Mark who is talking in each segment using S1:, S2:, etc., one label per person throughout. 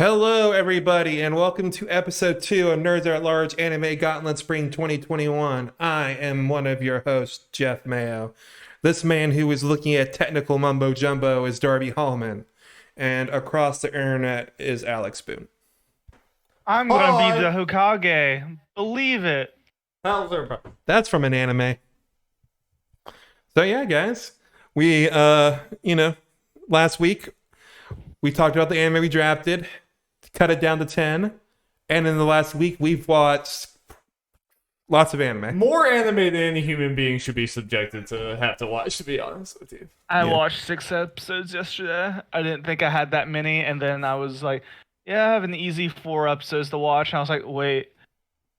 S1: Hello, everybody, and welcome to episode 2 of Nerds Are at Large Anime Gauntlet Spring 2021. I am one of your hosts, Jeff Mayo. This man who is looking at technical mumbo jumbo is Darby Hallman, and across the internet is Alex Boone.
S2: I'm gonna be the Hokage. Believe it.
S3: How's everybody?
S1: That's from an anime. So yeah, guys, we last week we talked about the anime we drafted, cut it down to 10, and in the last week we've watched lots of anime.
S3: More anime than any human being should be subjected to have to watch, to be honest with you.
S2: I watched 6 episodes yesterday. I didn't think I had that many, and then I was like, yeah, I have an easy 4 episodes to watch. And I was like, wait,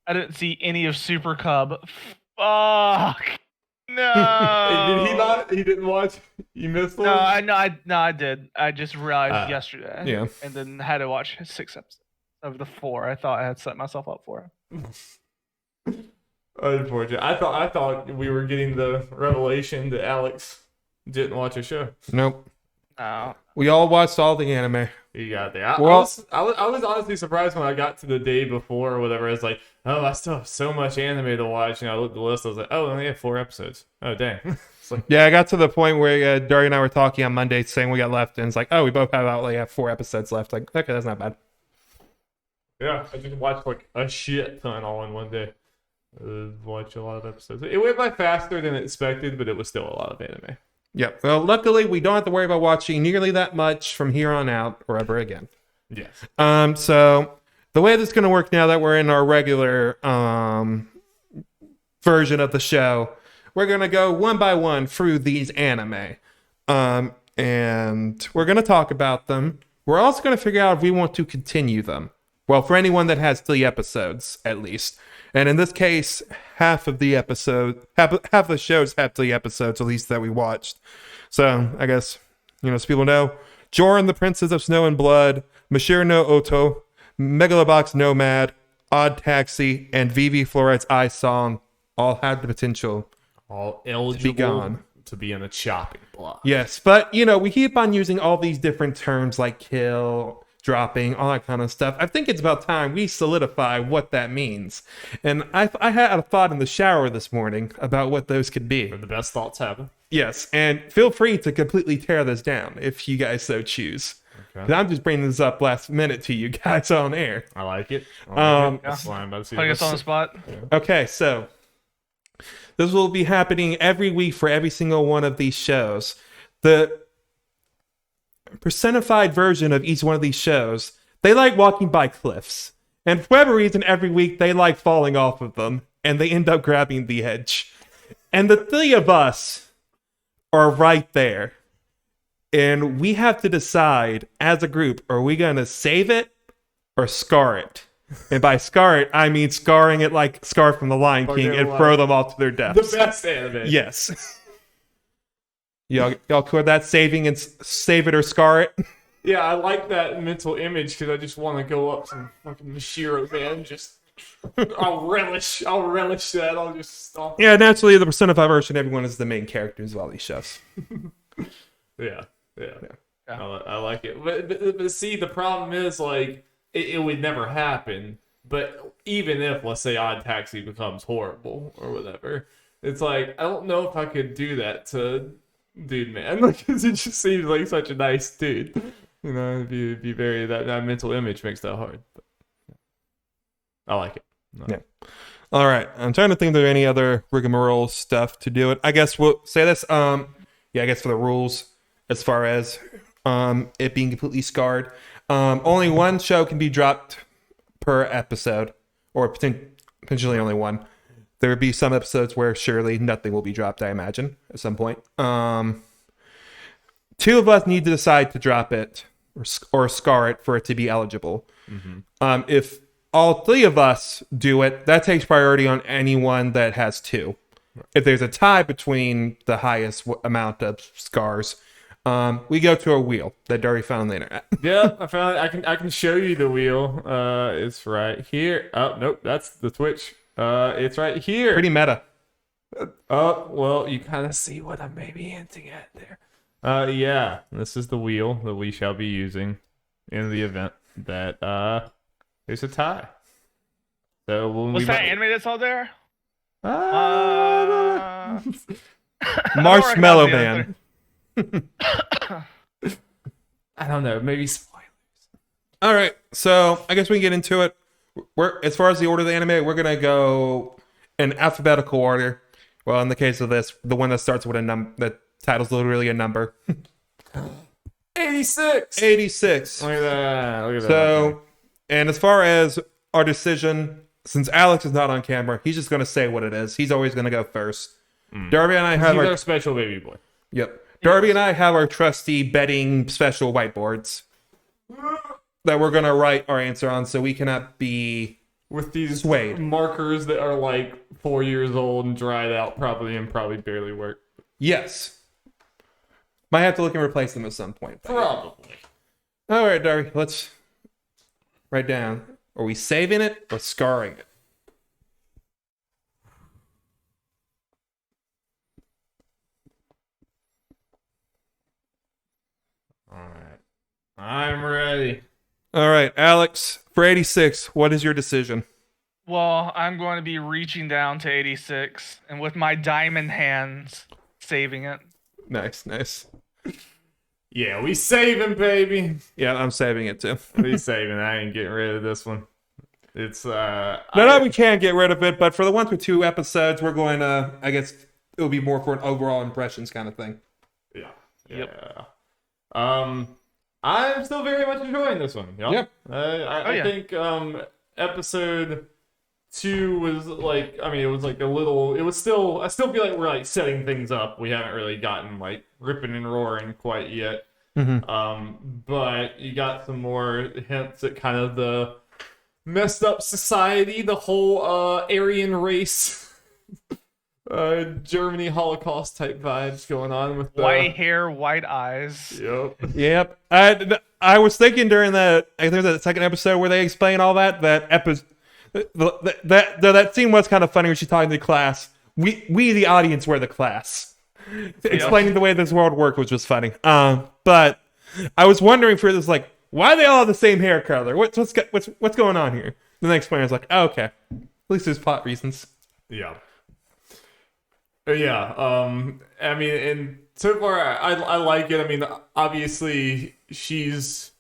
S2: I didn't see any of Super Cub. Fuck. No.
S3: Did he not? He didn't watch? You missed one?
S2: No, I did. I just realized yesterday.
S1: Yeah.
S2: And then had to watch 6 episodes of the 4 I thought I had set myself up for.
S3: Unfortunate. I thought we were getting the revelation that Alex didn't watch a show.
S1: Nope.
S2: No.
S1: We all watched all the anime.
S3: You got there. I
S1: Well-
S3: was honestly surprised when I got to the day before or whatever. I was like, oh, I still have so much anime to watch. And I looked at the list. I was like, oh, I only have 4 episodes. Oh, dang. It's like,
S1: Yeah, I got to the point where Dari and I were talking on Monday saying we got left, and it's like, oh, we both have 4 episodes left. Like, okay, that's not bad.
S3: yeah, I just watched like a shit ton all in one day. Watch a lot of episodes. It went by faster than expected, but it was still a lot of anime.
S1: Yep. Well, luckily, we don't have to worry about watching nearly that much from here on out or ever again.
S3: Yes.
S1: So the way this is going to work now that we're in our regular version of the show, we're going to go one by one through these anime. And we're going to talk about them. We're also going to figure out if we want to continue them. Well, for anyone that has 3 episodes, at least. And in this case, half of the shows have 3 episodes, at least, that we watched. So, I guess, so people know, Joran, the Princess of Snow and Blood, Mashiro no Oto, Megalo Box, Nomad, Odd Taxi, and Vivy, Fluorite's I Song all had the potential
S3: All
S1: to
S3: eligible
S1: be gone.
S3: to be in a chopping block.
S1: Yes, but, we keep on using all these different terms like kill, dropping, all that kind of stuff. I think it's about time we solidify what that means. And I had a thought in the shower this morning about what those could be.
S3: Where the best thoughts happen.
S1: Yes, and feel free to completely tear this down if you guys so choose.
S3: Okay.
S1: 'Cause I'm just bringing this up last minute to you guys on air.
S3: I like it.
S1: That's
S3: why I'm about to see
S2: Putting us on the spot.
S1: Okay, so this will be happening every week for every single one of these shows. The personified version of each one of these shows, they like walking by cliffs. And for whatever reason, every week they like falling off of them, and they end up grabbing the edge. And the 3 of us are right there. And we have to decide as a group, are we going to save it or scar it? And by scar it, I mean scarring it like Scar from the Lion King and throw them all to their deaths.
S3: The best anime.
S1: Yes. Y'all cool with that? Saving and save it or scar it?
S3: Yeah, I like that mental image because I just want to go up to fucking Mashiro, man. Just, I'll relish that. I'll just stop.
S1: Yeah, naturally, the personified version, everyone is the main characters of all these shows.
S3: Yeah. I like it. But see, the problem is, like, it would never happen. But even if, let's say, Odd Taxi becomes horrible or whatever, it's like, I don't know if I could do that to dude, man. Like, 'cause it just seems like such a nice dude. If you be very, that mental image makes that hard. But I like it.
S1: Yeah. All right. I'm trying to think if there any other rigmarole stuff to do it. I guess we'll say this. I guess for the rules, as far as it being completely scarred, only one show can be dropped per episode, or potentially only one. There would be some episodes where surely nothing will be dropped, I imagine, at some point. 2 of us need to decide to drop it or scar it for it to be eligible. Mm-hmm. If all 3 of us do it, that takes priority on anyone that has 2. If there's a tie between the highest amount of scars, we go to a wheel that Dari found on the internet.
S3: Yeah, I found it. I can show you the wheel. It's right here. Oh, nope, that's the Twitch. It's right here.
S1: Pretty meta.
S3: Oh, well, you kind of see what I'm maybe hinting at there. Yeah, this is the wheel that we shall be using in the event. that there's a tie. So when
S2: Was
S3: we
S2: that anime that's all there?
S1: Marshmallow
S2: I
S1: Man.
S3: I don't know, maybe spoilers.
S1: All right, so I guess we can get into it. As far as the order of the anime, we're gonna go in alphabetical order. Well, in the case of this, the one that starts with a number, the title's literally a number.
S3: 86.
S1: 86.
S3: Look at that. Look at that.
S1: So, and as far as our decision, since Alex is not on camera, he's just gonna say what it is. He's always gonna go first. Darby and I have
S3: He's
S1: our
S3: our special baby boy.
S1: Yep. Darby and I have our trusty betting special whiteboards that we're going to write our answer on so we cannot be
S3: With these
S1: swayed.
S3: markers that are like 4 years old and dried out probably and probably barely work.
S1: Yes. Might have to look and replace them at some point.
S3: Probably.
S1: All right, Darby, let's write down. Are we saving it or scarring it?
S3: Alright. I'm ready.
S1: All right, Alex, for 86, what is your decision?
S2: Well, I'm going to be reaching down to 86 and with my diamond hands saving it.
S1: Nice, nice.
S3: Yeah, we saving, baby.
S1: Yeah, I'm saving it too.
S3: We saving. I ain't getting rid of this one. It's
S1: No, we can get rid of it, but for the 1 through 2 episodes, we're going to, I guess, it'll be more for an overall impressions kind of thing.
S3: Yeah.
S2: Yep.
S3: I'm still very much enjoying this one.
S1: Yep.
S3: I think episode 2 was like, I mean, it was like a little, it was still, I still feel like we're like setting things up. We haven't really gotten like ripping and roaring quite yet. But you got some more hints at kind of the messed up society, the whole Aryan race, Germany Holocaust type vibes going on with the
S2: White hair, white eyes.
S1: Yep. I was thinking during that, I think that second episode where they explain all that episode, that scene was kind of funny when she's talking to the class. We the audience were the class. Explaining the way this world worked was just funny. But I was wondering for this, like, why they all have the same hair color? What's going on here? The next explainer was like, oh, okay. At least there's plot reasons.
S3: Yeah. I mean, and so far I like it. I mean, obviously she's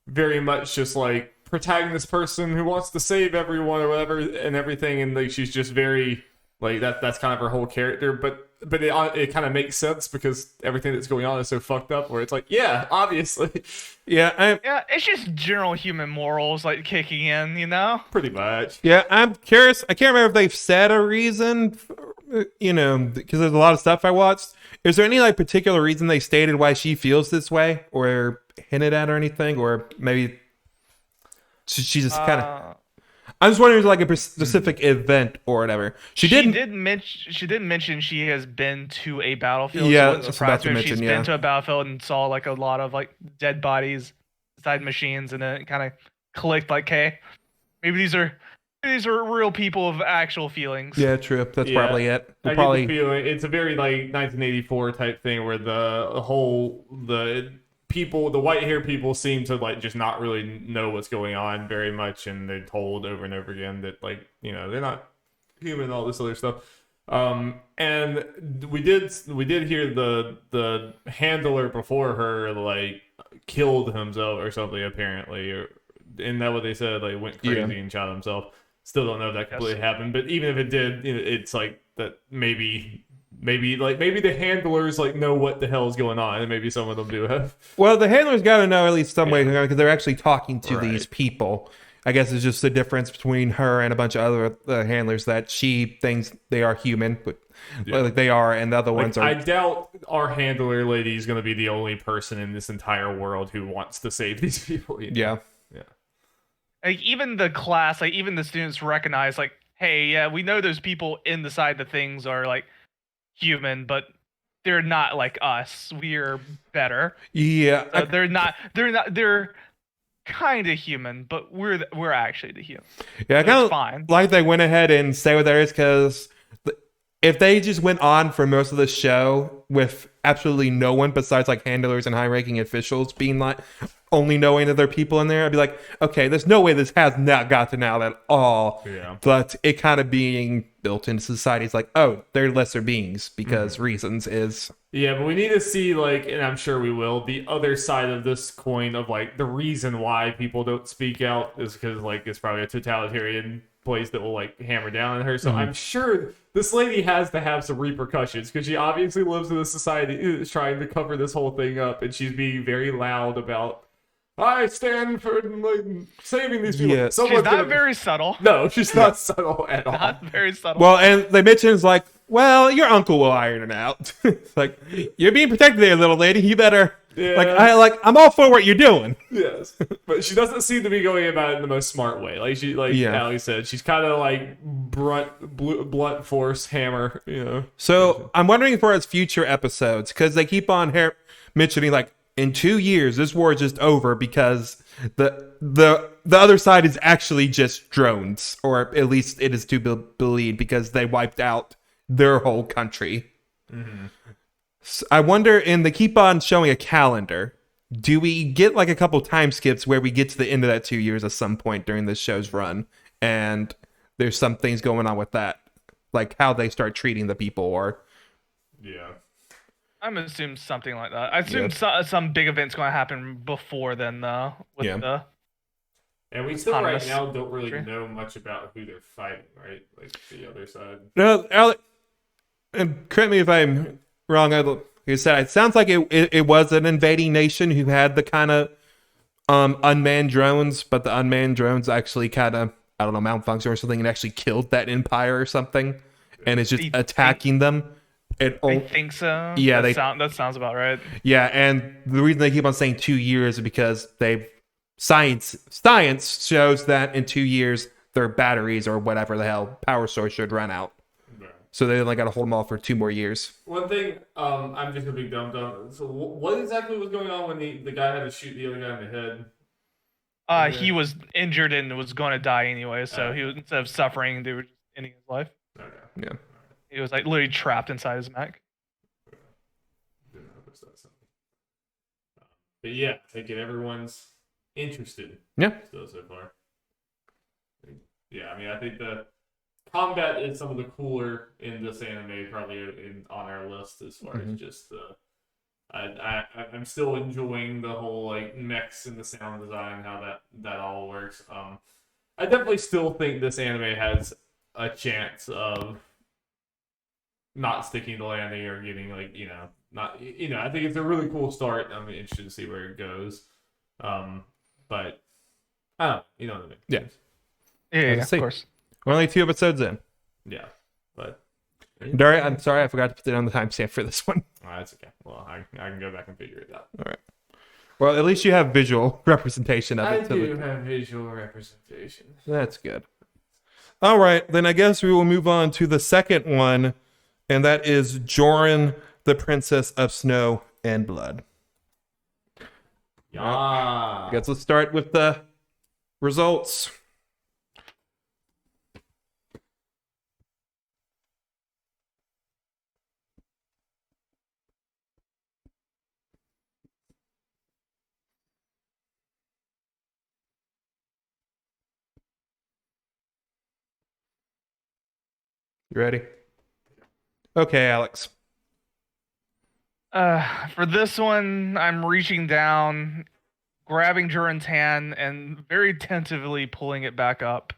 S3: very much just like protagonist person who wants to save everyone or whatever and everything, and like she's just very like that's kind of her whole character. But it kind of makes sense because everything that's going on is so fucked up. Where it's like, yeah, obviously,
S1: Yeah,
S2: It's just general human morals like kicking in, you know?
S3: pretty much.
S1: Yeah, I'm curious. I can't remember if they've said a reason, because there's a lot of stuff I watched. Is there any like particular reason they stated why she feels this way, or hinted at, or anything, or maybe she just kind of? I'm just wondering, like a specific event or whatever. She did
S2: mention she has been to a battlefield.
S1: Yeah,
S2: so it
S1: I
S2: wouldn't
S1: was
S2: surprise
S1: about to
S2: me if
S1: mention,
S2: she's
S1: yeah.
S2: been to a battlefield and saw like a lot of like dead bodies inside machines, and then it kind of clicked like, hey, maybe these are real people with actual feelings.
S1: Yeah, true. That's probably it.
S3: I
S1: Probably.
S3: get the feeling it's a very like 1984 type thing where the white hair people seem to like just not really know what's going on very much, and they're told over and over again that like they're not human and all this other stuff. And we did hear the handler before her like killed himself or something apparently, or isn't that what they said? Like went crazy and shot himself. Still don't know if that completely happened, but even if it did, it's like that maybe the handlers like know what the hell is going on, and maybe some of them do have.
S1: Well, the handlers got to know at least some way because they're actually talking to
S3: Right.
S1: these people. I guess it's just the difference between her and a bunch of other handlers that she thinks they are human, but like they are, and the other ones are.
S3: I doubt our handler lady is going to be the only person in this entire world who wants to save these people.
S1: Yeah.
S2: Like even the class, like even the students recognize, like, hey, yeah, we know those people inside the things are like human, but they're not like us. We're better.
S1: Yeah.
S2: So they're kind of human, but we're actually the human.
S1: Yeah, I
S2: So
S1: kind
S2: it's
S1: of
S2: fine.
S1: like they went ahead and say what there is, because if they just went on for most of the show with absolutely no one besides like handlers and high-ranking officials being like, only knowing that there are people in there, I'd be like, okay, there's no way this has not gotten out at all.
S3: Yeah.
S1: But it kind of being built into society is like, oh, they're lesser beings because reasons is.
S3: Yeah, but we need to see, like, and I'm sure we will, the other side of this coin of, like, the reason why people don't speak out is because, like, it's probably a totalitarian place that will, like, hammer down on her. So I'm sure this lady has to have some repercussions because she obviously lives in a society that is trying to cover this whole thing up, and she's being very loud about, I stand for, like, saving these people.
S1: Yeah.
S2: She's not very subtle.
S3: No, she's not subtle at all.
S2: Not very subtle.
S1: Well, and they mention it's like, well, your uncle will iron it out. It's like, you're being protected there, little lady. You better.
S3: Yeah.
S1: I'm all for what you're doing.
S3: Yes, but she doesn't seem to be going about it in the most smart way. Like Ali said, she's kind of like blunt force hammer. You know.
S1: So I'm wondering for its future episodes because they keep on mentioning like in 2 years this war is just over because the other side is actually just drones, or at least it is to be believed because they wiped out their whole country. So I wonder, and they keep on showing a calendar. Do we get like a couple time skips where we get to the end of that 2 years at some point during this show's run, and there's some things going on with that, like how they start treating the people, or
S3: Yeah.
S2: I'm assuming something like that. I assume some big event's going to happen before then, though.
S3: And we still right
S2: autonomous
S3: now don't really
S2: country.
S3: know much about who they're fighting, right? Like the other side.
S1: no, and correct me if I'm wrong. Like I said, it sounds like it was an invading nation who had the kind of unmanned drones, but the unmanned drones actually kind of, I don't know, malfunction or something, and actually killed that empire or something, and it's just attacking them.
S2: I think so.
S1: Yeah,
S2: that sounds about right.
S1: Yeah, and the reason they keep on saying 2 years is because science shows that in 2 years their batteries or whatever the hell power source should run out. So they only got to hold them off for 2 more years.
S3: One thing, I'm just a big dumb. So what exactly was going on when the guy had to shoot the other guy in the head?
S2: He was injured and was going to die anyway, so he was, instead of suffering, they were just ending his life.
S3: Okay.
S1: Yeah.
S2: He was like literally trapped inside his mech.
S3: Didn't notice that. But yeah, taking everyone's interested.
S1: Yeah.
S3: Still so far. Yeah, I mean, I think the combat is some of the cooler in this anime, probably on our list as far as just the. I'm still enjoying the whole like mechs and the sound design, how that all works. I definitely still think this anime has a chance of not sticking to landing or getting like not I think it's a really cool start. I'm interested to see where it goes. But I don't know, you know what I mean?
S1: Yeah.
S2: Yeah, of course.
S1: We're only 2 episodes in.
S3: Yeah, but
S1: Daria, I'm sorry, I forgot to put it on the timestamp for this one.
S3: that's okay. Well, I can go back and figure it out.
S1: All right. Well, at least you have visual representation of it.
S3: I do have visual representation.
S1: That's good. All right, then I guess we will move on to the second one, and that is Joran, the Princess of Snow and Blood.
S3: Yeah.
S1: I guess let's start with the results. You ready? Okay, Alex.
S2: For this one, I'm reaching down, grabbing Joran's hand, and very tentatively pulling it back up.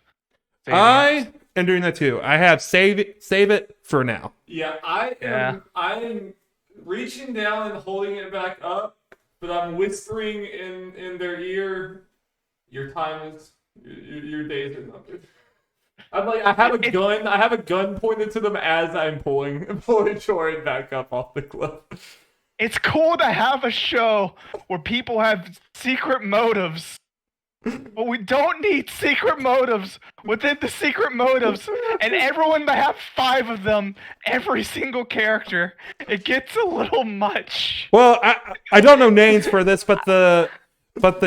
S1: I am doing that too. I have save it for now.
S3: Yeah, I'm reaching down and holding it back up, but I'm whispering in their ear, your time is your days are numbered. I'm like, I have a gun pointed to them as I'm pulling Joran back up off the cliff.
S2: It's cool to have a show where people have secret motives, but we don't need secret motives within the secret motives, and everyone to have 5 of them, every single character. It gets a little much.
S1: Well, I don't know names for this, but the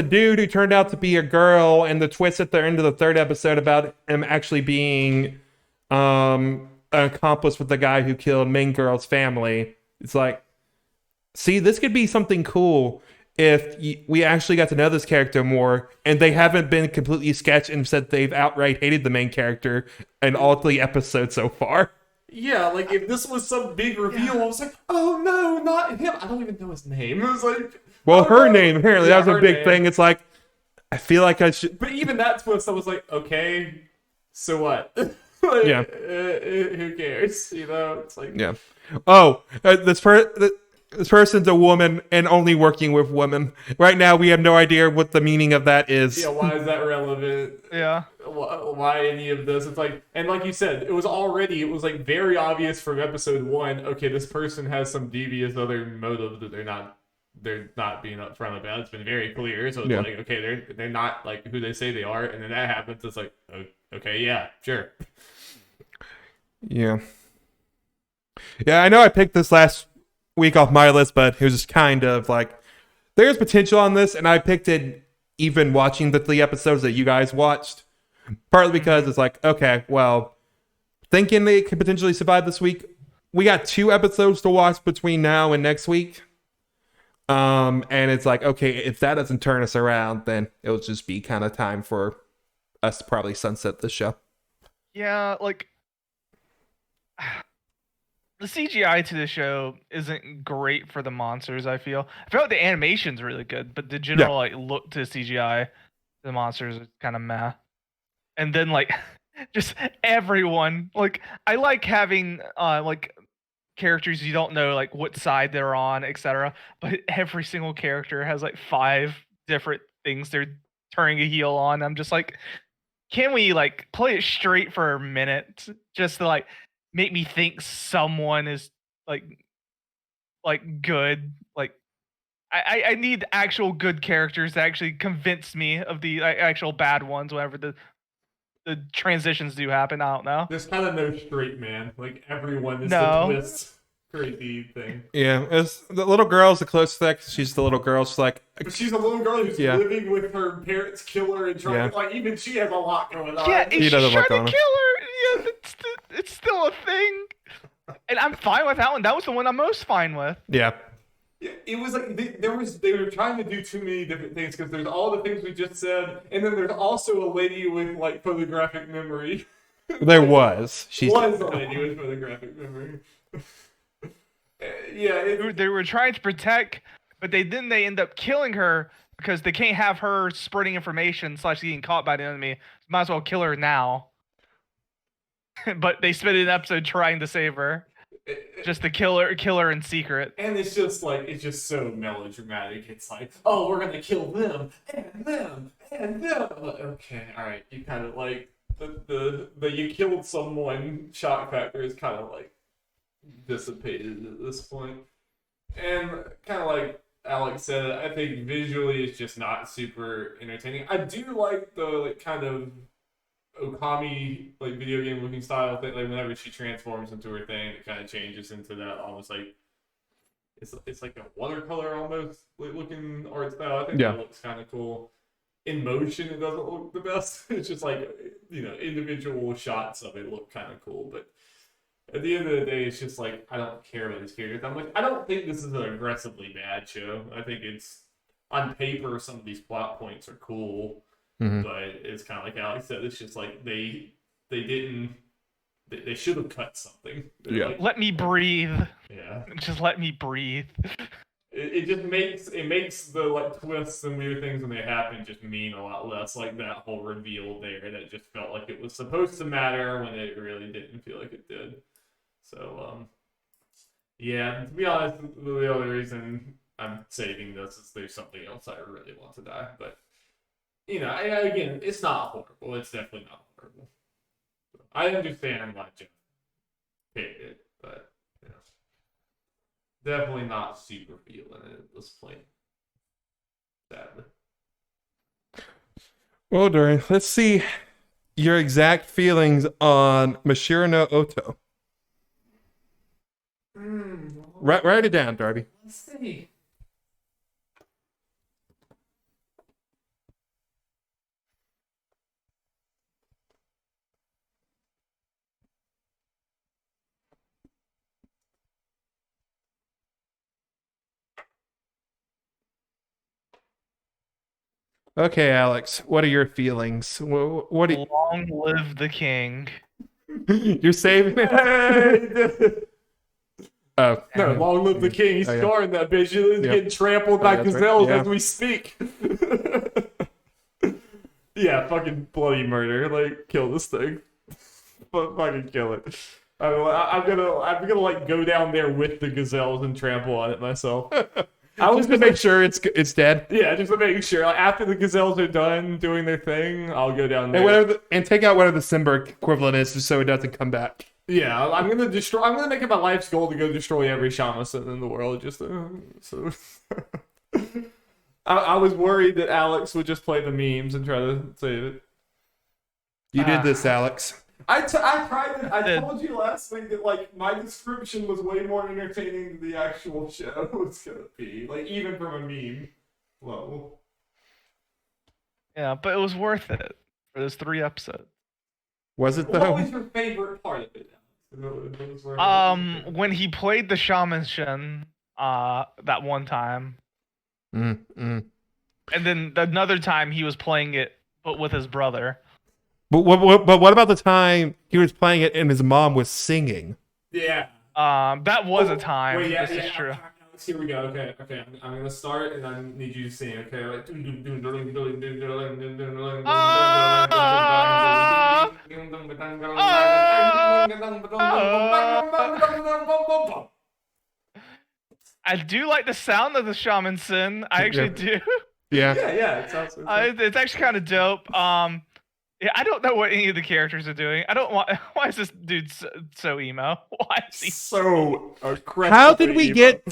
S1: dude who turned out to be a girl, and the twist at the end of the 3rd episode about him actually being an accomplice with the guy who killed Main Girl's family. It's like, see, this could be something cool if we actually got to know this character more, and they haven't been completely sketched and said they've outright hated the main character in all 3 episodes so far.
S3: Yeah, like if this was some big reveal, I was like, oh no, not him. I don't even know his name. It was like,
S1: Well,
S3: oh,
S1: her
S3: no.
S1: name, apparently,
S3: Yeah,
S1: that was a
S3: her
S1: big
S3: name.
S1: thing. It's like, I feel like I should.
S3: But even that twist, I was like, okay, so what? Like,
S1: Yeah.
S3: Who cares? You know, it's like,
S1: Yeah. Oh, this person's a woman and only working with women. Right now, we have no idea what the meaning of that is.
S3: yeah, why is that relevant?
S2: Yeah.
S3: Why any of this? It's like, and like you said, it was like very obvious from episode 1. Okay, this person has some devious other motive that they're not being upfront about. It's been very clear. So it's like, okay, they're not like who they say they are, and then that happens. It's like, okay, yeah, sure.
S1: Yeah. Yeah, I know I picked this last week off my list, but it was just kind of like, there's potential on this, and I picked it even watching the 3 episodes that you guys watched. Partly because it's like, okay, well, thinking they could potentially survive this week. We got 2 episodes to watch between now and next week. And it's like, okay, if that doesn't turn us around, then it'll just be kind of time for us to probably sunset the show.
S2: Yeah, like the CGI to the show isn't great for the monsters. I feel like the animation's really good, but the general like look to CGI, the monsters is kind of meh. And then like just everyone, like I like having like characters you don't know like what side they're on, etc. But every single character has like 5 different things they're turning a heel on. I'm just like, can we like play it straight for a minute just to like make me think someone is like good? Like I need actual good characters to actually convince me of the actual bad ones whenever the transitions do happen. I don't know.
S3: There's kind of no straight man. Like everyone is
S2: No.
S3: the twist crazy thing.
S1: Yeah, it's, the little girl's the closest to that 'cause she's the little girl. She's like,
S3: But she's a little girl who's living with her parents' killer and trying to, like, even she has a lot going on.
S2: Yeah,
S1: She
S2: she's
S1: doesn't
S2: trying
S1: look
S2: to
S1: on
S2: kill her. Yeah, it's still a thing. And I'm fine with that one. That was the one I'm most fine with.
S1: yeah.
S3: Yeah, it was like they were trying to do too many different things because there's all the things we just said, and then there's also a lady with like photographic memory.
S1: There was. She's
S3: Was a lady with photographic memory. Yeah,
S2: They were trying to protect, but they end up killing her because they can't have her spreading information / getting caught by the enemy. Might as well kill her now. But they spent an episode trying to save her, just to kill her in secret.
S3: and it's just so melodramatic. It's like, oh, we're gonna kill them and them and them. I'm like, okay, all right. You kind of like the you killed someone shock factor is kind of like dissipated at this point. And kind of like Alex said, I think visually it's just not super entertaining. I do like the like kind of Okami like video game looking style thing. Like whenever she transforms into her thing, it kind of changes into that almost like it's like a watercolor almost like looking art style. I think that looks kind of cool. In motion, it doesn't look the best. It's just like, you know, individual shots of it look kind of cool, but at the end of the day, it's just like, I don't care about these characters. I'm like, I don't think this is an aggressively bad show. I think it's, on paper, some of these plot points are cool, but it's kind of like Alex said, it's just like, they should have cut something. Like,
S2: let me breathe.
S3: Yeah.
S2: Just let me breathe.
S3: It just makes the like twists and weird things when they happen just mean a lot less. Like that whole reveal there that just felt like it was supposed to matter when it really didn't feel like it did. So yeah, to be honest, the only reason I'm saving this is there's something else I really want to die. But you know, again, it's not horrible. It's definitely not horrible. I understand why Jeff picked it, but you know. Definitely not super feeling it at this point. Sadly.
S1: Well, Dorian, let's see your exact feelings on Mashiro no Oto. Write it down, Darby.
S3: Let's see.
S1: Okay, Alex, what are your feelings? What do
S2: Long live the king.
S1: you're saving it?
S3: Hey!
S1: Oh,
S3: No, long live the king. He's
S1: Oh, yeah.
S3: scoring that bitch. He's getting trampled by
S1: that's right.
S3: gazelles
S1: Yeah.
S3: as we speak. Yeah, fucking bloody murder. Like, kill this thing. Fucking kill it. I'm gonna like go down there with the gazelles and trample on it myself. I was
S1: just to make sure it's dead.
S3: Yeah, just to make sure. Like after the gazelles are done doing their thing, I'll go down there.
S1: And take out whatever the Simba equivalent is, just so it doesn't come back.
S3: Yeah, I'm gonna make it my life's goal to go destroy every shamisen in the world. Just so. I was worried that Alex would just play the memes and try to save it.
S1: You did this, Alex.
S3: I tried it. I told you last week that like my description was way more entertaining than the actual show was gonna be. Like even from a meme level.
S2: Yeah, but it was worth it for those 3 episodes.
S1: Was it
S3: What
S1: though?
S3: was your favorite part of it?
S2: When he played the shaman Shin, that one time, and then another time he was playing it, but with his brother.
S1: But what about the time he was playing it and his mom was singing?
S3: Yeah.
S2: That was a time.
S3: Wait, yeah,
S2: this is true.
S3: Alex, here we go. Okay. I'm gonna start, and I need you to sing. Okay, like.
S2: I do like the sound of the shaman sin. I actually do.
S1: Yeah.
S3: Yeah. It's awesome.
S2: It's actually kind of dope. Yeah, I don't know what any of the characters are doing. I don't want. Why is this dude so emo? Why is he
S3: so aggressive?
S1: How did we get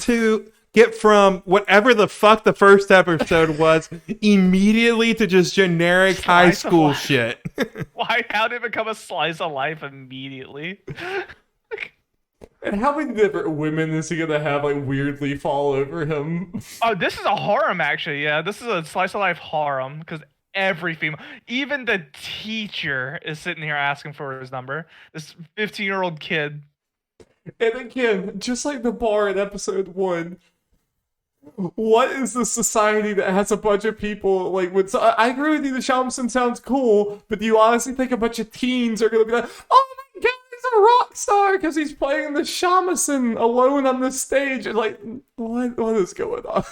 S1: from whatever the fuck the first episode was immediately to just generic high school shit?
S2: Why? How did it become a slice of life immediately?
S3: And how many different women is he gonna have like weirdly fall over him?
S2: Oh, this is a harem actually. Yeah, this is a slice of life harem because every female, even the teacher, is sitting here asking for his number. This 15-year-old kid.
S3: And again, just like the bar in episode 1, what is the society that has a bunch of people like? I agree with you. The shamisen sounds cool, but do you honestly think a bunch of teens are gonna be like, "Oh my god, he's a rock star because he's playing the shamisen alone on the stage"? And like, what is going on?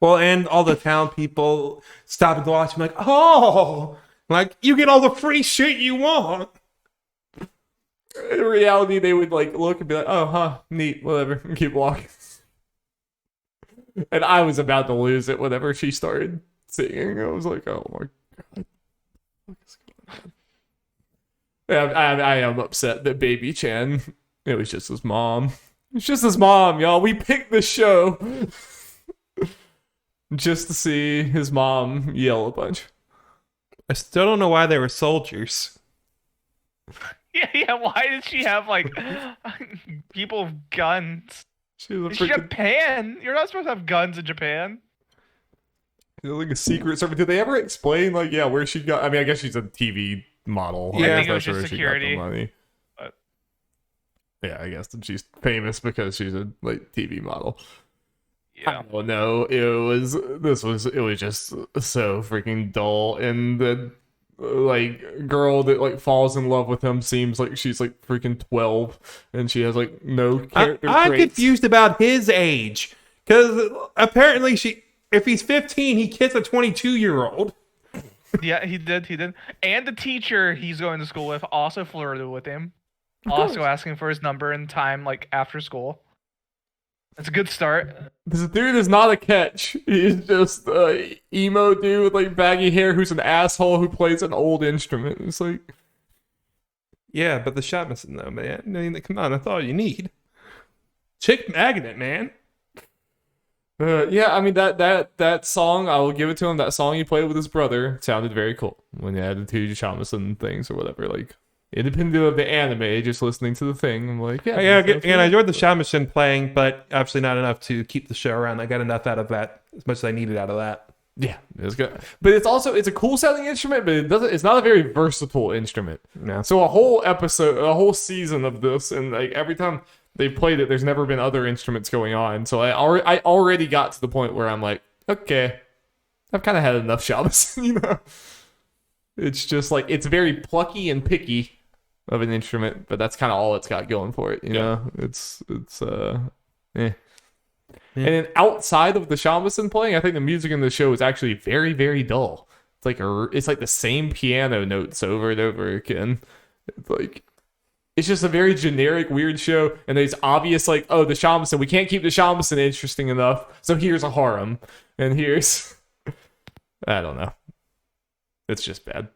S1: Well, and all the town people stop and watch and like, oh, like you get all the free shit you want.
S3: In reality, they would like look and be like, "Oh, huh, neat, whatever," and keep walking. And I was about to lose it whenever she started singing. I was like, "Oh my god, what is going on?" Yeah, I am upset that Baby Chan. It was just his mom. It's just his mom, y'all. We picked the show just to see his mom yell a bunch.
S1: I still don't know why they were soldiers.
S2: Yeah. Why did she have like people with guns?
S3: She's
S2: Japan. You're not supposed to have guns in Japan.
S3: like a secret service. Did they ever explain like where she got? I mean, I guess she's a TV model.
S1: Yeah,
S2: I think it was
S3: that's where
S2: just
S3: she got the
S2: security.
S3: money.
S2: But...
S3: Yeah, I guess she's famous because she's a like TV model.
S2: Yeah.
S3: Oh no, it was just so freaking dull, and the like girl that like falls in love with him seems like she's like freaking 12, and she has like no character
S1: I'm
S3: traits.
S1: confused about his age because apparently if he's 15, he kissed a 22-year-old.
S2: Yeah, he did. And the teacher he's going to school with also flirted with him. Also asking for his number and time like after school. That's a good start.
S3: This dude is not a catch. He's just a emo dude with like baggy hair who's an asshole who plays an old instrument. It's like,
S1: Yeah, but the shamisen though, man. I mean, come on, that's all you need. Chick magnet, man.
S3: yeah, I mean that song, I will give it to him. That song he played with his brother sounded very cool when he had the two shamisen things or whatever. Like, independent of the anime, just listening to the thing, I'm like,
S1: I enjoyed the shamisen playing, but obviously not enough to keep the show around. I got enough out of that, as much as I needed out of that.
S3: Yeah, it's good, but it's a cool sounding instrument, but it's not a very versatile instrument.
S1: No.
S3: So a whole season of this, and like every time they played it, there's never been other instruments going on. So I already got to the point where I'm like, okay, I've kind of had enough shamisen, you know. It's just like it's very plucky and picky of an instrument, but that's kind of all it's got going for it, you know. It's And then outside of the shamisen playing, I think the music in the show is actually very, very dull. It's like the same piano notes over and over again. It's just a very generic, weird show, and there's obvious like, oh, the shamisen, we can't keep the shamisen interesting enough, so here's a harem, and here's I don't know. It's just bad.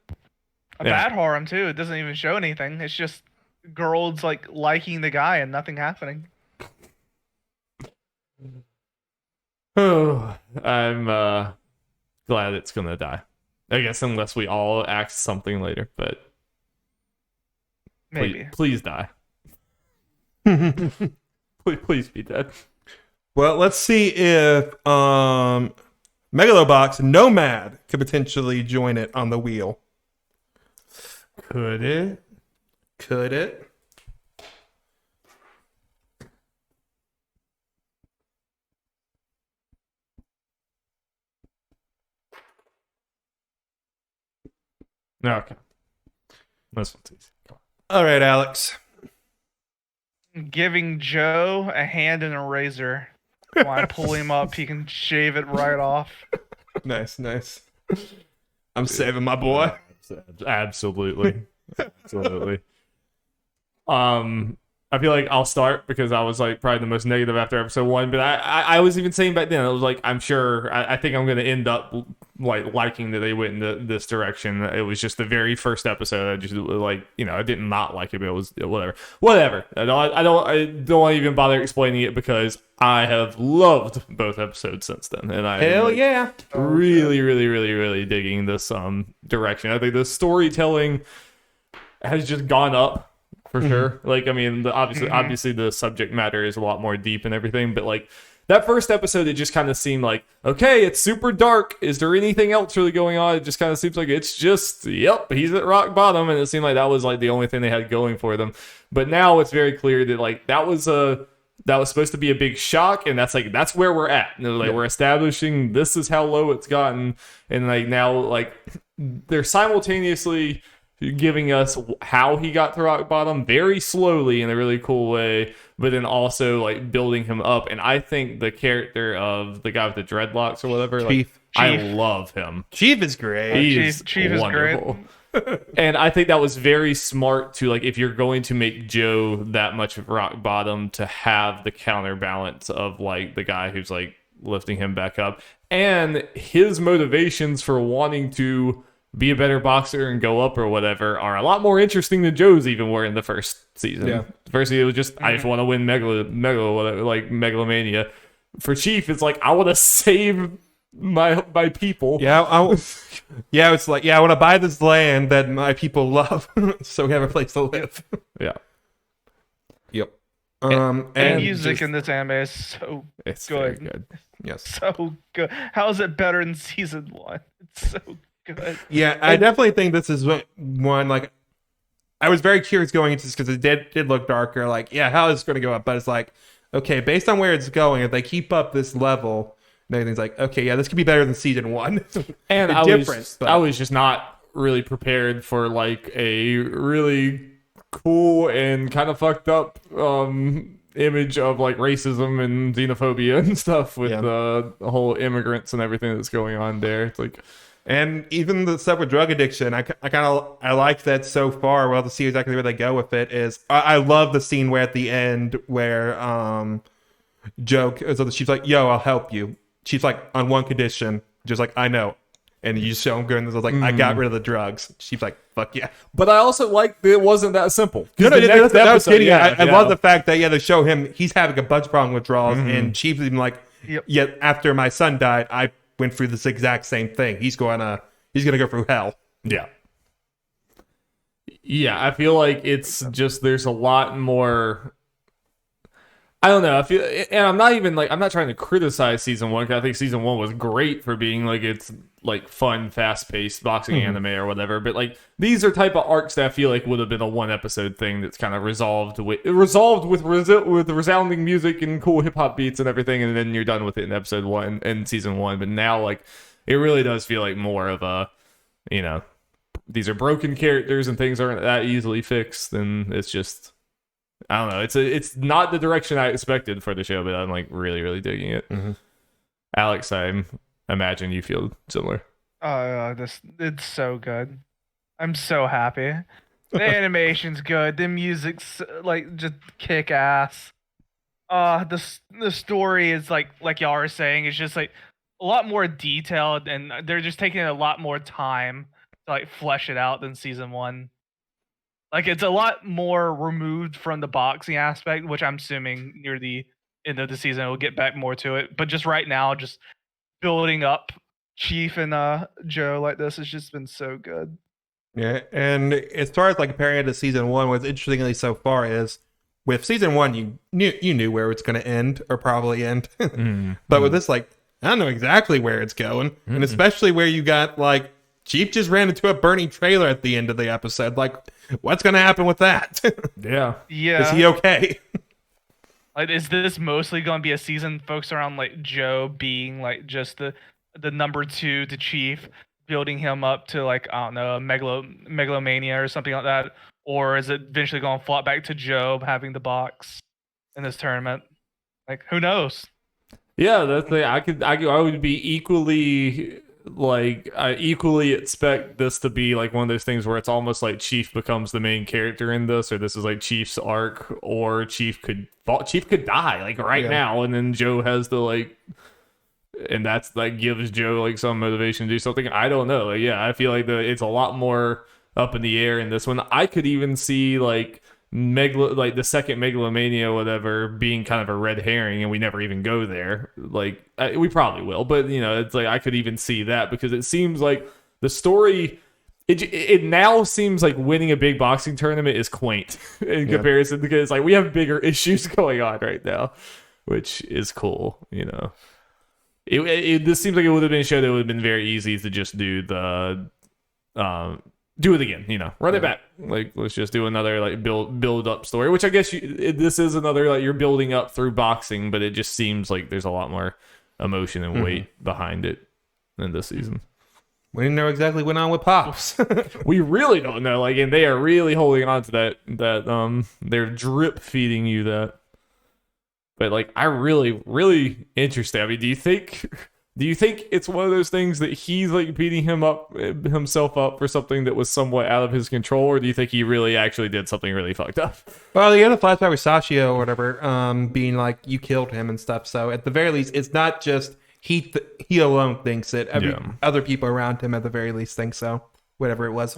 S2: A bad harem too. It doesn't even show anything. It's just girls like liking the guy and nothing happening.
S3: Oh, I'm glad it's gonna die. I guess unless we all act something later, but
S2: Maybe.
S3: Please die. please be dead.
S1: Well, let's see if Megalo Box Nomad could potentially join it on the wheel.
S3: Could it?
S1: Could it?
S3: Okay. This one's easy.
S1: All right, Alex.
S2: Giving Joe a hand and a razor. When I pull him up, he can shave it right off.
S1: Nice. I'm saving my boy.
S3: Absolutely. Absolutely. I feel like I'll start because I was like probably the most negative after episode 1, but I was even saying back then, I was like, I'm sure I think I'm going to end up like liking that they went in this direction. It was just the very first episode. I just like, you know, I did not like it, but it was whatever. I don't even bother explaining it because I have loved both episodes since then. And I really digging this direction. I think the storytelling has just gone up. For sure. Like, I mean, obviously the subject matter is a lot more deep and everything, but like that first episode, it just kind of seemed like, okay, it's super dark. Is there anything else really going on? It just kind of seems like it's just, yep, he's at rock bottom. And it seemed like that was like the only thing they had going for them. But now it's very clear that like that was supposed to be a big shock. And that's where we're at. And like, we're establishing this is how low it's gotten. And like now, like they're simultaneously giving us how he got to rock bottom very slowly in a really cool way, but then also like building him up. And I think the character of the guy with the dreadlocks or whatever, Chief. I love him.
S1: Chief is great.
S2: Chief is wonderful.
S3: And I think that was very smart to like, if you're going to make Joe that much of rock bottom, to have the counterbalance of like the guy who's like lifting him back up, and his motivations for wanting to be a better boxer and go up or whatever are a lot more interesting than Joe's even were in the first season. Yeah. First, it was just, I just want to win Megalomania. For Chief, it's like, I want to save my people.
S1: Yeah, it's like, I want to buy this land that my people love so we have a place to live.
S3: Yeah.
S1: Yep.
S2: And music in this anime is so
S3: it's
S2: good.
S3: Very good.
S1: Yes.
S2: So good. How is it better than season 1? It's so good.
S1: Yeah, I definitely think this is one, like, I was very curious going into this because it did look darker. Like, how is it going to go up? But it's like, okay, based on where it's going, if they keep up this level, and everything's like, okay, this could be better than season 1.
S3: And I was just not really prepared for like a really cool and kind of fucked up image of like racism and xenophobia and stuff with the whole immigrants and everything that's going on there. It's like,
S1: and even the stuff with drug addiction, I like that so far. Well, to see exactly where they go with it is, I love the scene where at the end where Joe, so she's like, "Yo, I'll help you." She's like, on one condition, just like, I know. And you show him going, like, I got rid of the drugs. She's like, fuck yeah.
S3: But I also like that it wasn't that simple.
S1: No, that was kidding. I love the fact that they show him he's having a bunch of problem withdrawals, and Chief's even like, yet after my son died, I went through this exact same thing. He's gonna go through hell.
S3: Yeah. Yeah, I feel like it's just there's a lot more. I don't know. I feel, and I'm not trying to criticize season 1 because I think season 1 was great for being like it's like fun, fast-paced boxing anime or whatever. But like these are type of arcs that I feel like would have been a 1-episode thing that's kind of resolved with resounding music and cool hip hop beats and everything, and then you're done with it in episode 1 and season 1. But now like it really does feel like more of a, these are broken characters and things aren't that easily fixed, and it's just, I don't know. It's not the direction I expected for the show, but I'm like really, really digging it.
S1: Mm-hmm.
S3: Alex, I imagine you feel similar.
S2: It's so good. I'm so happy. The animation's good. The music's like just kick ass. The story is like y'all are saying, it's just like a lot more detailed, and they're just taking a lot more time to like flesh it out than season 1. Like it's a lot more removed from the boxing aspect, which I'm assuming near the end of the season we'll get back more to it. But just right now, just building up Chief and Joe like this has just been so good.
S1: Yeah, and as far as like comparing it to season 1, what's interestingly so far is with season 1, you knew where it's going to end or probably end, but with this, like, I don't know exactly where it's going, and especially where you got like Chief just ran into a burning trailer at the end of the episode. Like, what's going to happen with that?
S3: Yeah.
S1: Is he okay?
S2: Like, is this mostly going to be a season focused around like Joe being like just the number 2 to Chief, building him up to like, I don't know, megalomania or something like that, or is it eventually going to flop back to Joe having the box in this tournament? Like, who knows?
S3: Yeah, that's the I would be equally like, I equally expect this to be like one of those things where it's almost like Chief becomes the main character in this, or this is like Chief's arc, or Chief could die like right now, and then Joe has to like, and that's like gives Joe like some motivation to do something. I don't know. Like, yeah, I feel like it's a lot more up in the air in this one. I could even see like like the second megalomania, whatever, being kind of a red herring, and we never even go there. Like, we probably will, but it's like I could even see that, because it seems like the story. It now seems like winning a big boxing tournament is quaint in comparison, because like we have bigger issues going on right now, which is cool. This seems like it would have been a show that would have been very easy to just do the do it again, run it back. Like, let's just do another like build up story, which I guess this is another like you're building up through boxing, but it just seems like there's a lot more emotion and weight behind it than this season.
S1: We didn't know exactly what went on with Pops.
S3: We really don't know. Like, and they are really holding on to that they're drip feeding you that. But like, I really, really interested. I mean, do you think it's one of those things that he's like beating himself up for something that was somewhat out of his control, or do you think he really actually did something really fucked up?
S1: Well, the other flashback with Sashio or whatever, being like, you killed him and stuff. So at the very least, it's not just he alone thinks it. Other people around him at the very least think so. Whatever it was.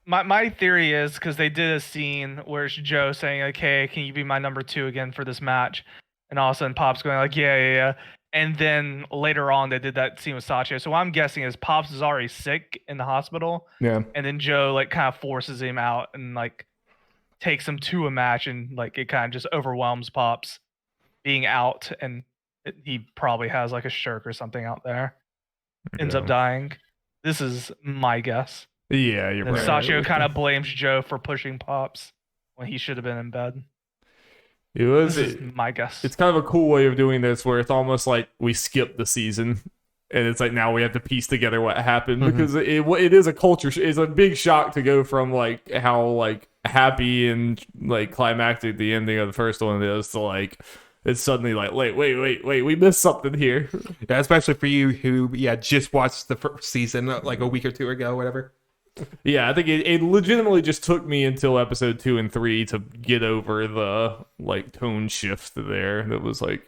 S2: My theory is, because they did a scene where it's Joe saying, like, hey, can you be my number 2 again for this match? And all of a sudden Pop's going like, yeah. And then later on they did that scene with Sachio. So what I'm guessing is Pops is already sick in the hospital. Yeah. And then Joe like kind of forces him out and like takes him to a match, and like it kind of just overwhelms Pops being out, and he probably has like a shirk or something out there. Ends up dying. This is my guess.
S3: Yeah, you're right.
S2: Sachio kind of blames Joe for pushing Pops when he should have been in bed.
S3: This
S2: is my guess.
S3: It's kind of a cool way of doing this, where it's almost like we skipped the season, and it's like now we have to piece together what happened, because it is a culture. It's a big shock to go from like how like happy and like climactic the ending of the first one is to like it's suddenly like wait, we missed something here.
S1: Yeah, especially for you who just watched the first season like a week or 2 ago, whatever.
S3: Yeah, I think it legitimately just took me until episode 2 and 3 to get over the like tone shift there. That was like,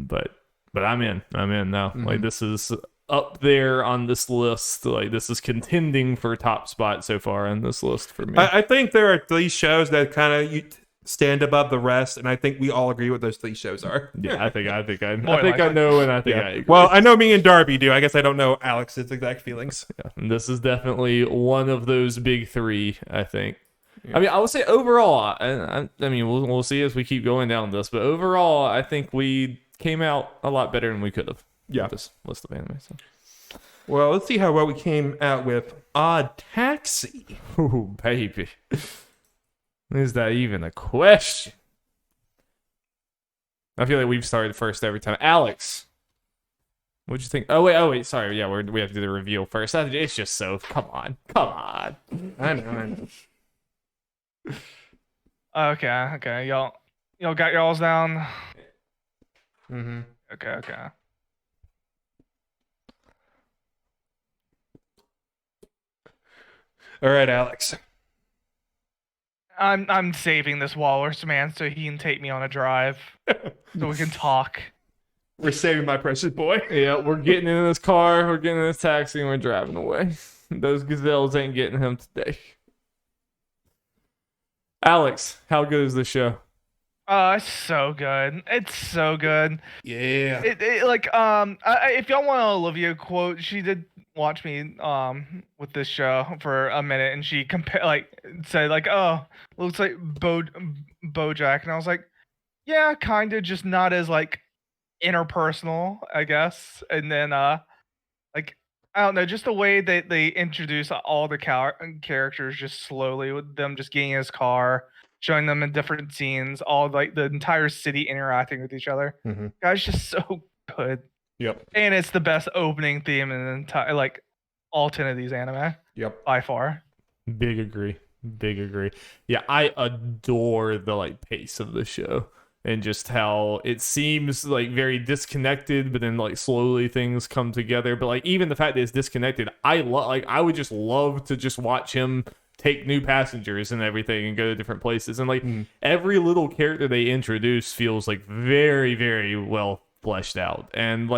S3: but I'm in now. Like, this is up there on this list. Like, this is contending for top spot so far on this list for me.
S1: I think there are 3 shows that kind of stand above the rest, and I think we all agree what those 3 shows are.
S3: Yeah, I think I know, and I think I agree.
S1: Well, I know me and Darby do. I guess I don't know Alex's exact feelings.
S3: Yeah, and this is definitely one of those big 3, I think. Yeah. I mean, I would say overall, I mean, we'll see as we keep going down this, but overall, I think we came out a lot better than we could have.
S1: Yeah.
S3: This list of anime. So.
S1: Well, let's see how well we came out with Odd Taxi.
S3: Ooh, baby. Is that even a question? I feel like we've started first every time. Alex, What'd you think? Oh wait, sorry. Yeah, we have to do the reveal first. It's just so. Come on.
S1: I know.
S2: Okay. Y'all got y'all's down.
S1: Mm-hmm.
S2: Okay.
S1: All right, Alex.
S2: I'm saving this walrus man so he can take me on a drive so we can talk.
S1: We're saving my precious boy.
S3: Yeah, we're getting in this car, we're getting in this taxi, and we're driving away. Those gazelles ain't getting him today. Alex, how good is the show?
S2: It's so good. It's so good.
S1: Yeah.
S2: If y'all want an Olivia quote, she did watch me with this show for a minute, and she said oh, looks like BoJack, and I was like, yeah, kind of, just not as interpersonal, I guess. And then I don't know, just the way that they introduce all the characters just slowly, with them just getting in his car, showing them in different scenes, all the entire city interacting with each other.
S1: Mm-hmm.
S2: Guys, just so good.
S1: Yep.
S2: And it's the best opening theme in the entire all 10 of these anime.
S1: Yep.
S2: By far.
S3: Big agree. Yeah, I adore the pace of the show and just how it seems very disconnected, but then slowly things come together. But even the fact that it's disconnected, I would just love to just watch him take new passengers and everything and go to different places. And every little character they introduce feels very, very well fleshed out. And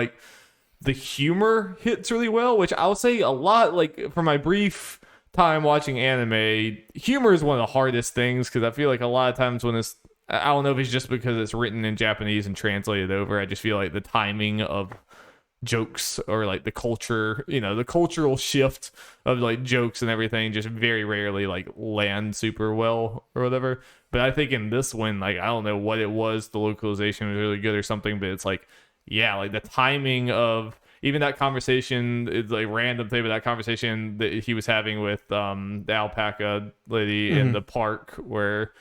S3: the humor hits really well, which I'll say a lot, for my brief time watching anime, humor is one of the hardest things, because I feel a lot of times when it's, I don't know if it's just because it's written in Japanese and translated over, I just feel the timing of jokes or the culture, the cultural shift of jokes and everything just very rarely land super well or whatever. But I think in this one, I don't know what it was, the localization was really good or something, but it's the timing of even that conversation is random thing, but that conversation that he was having with the alpaca lady in the park, where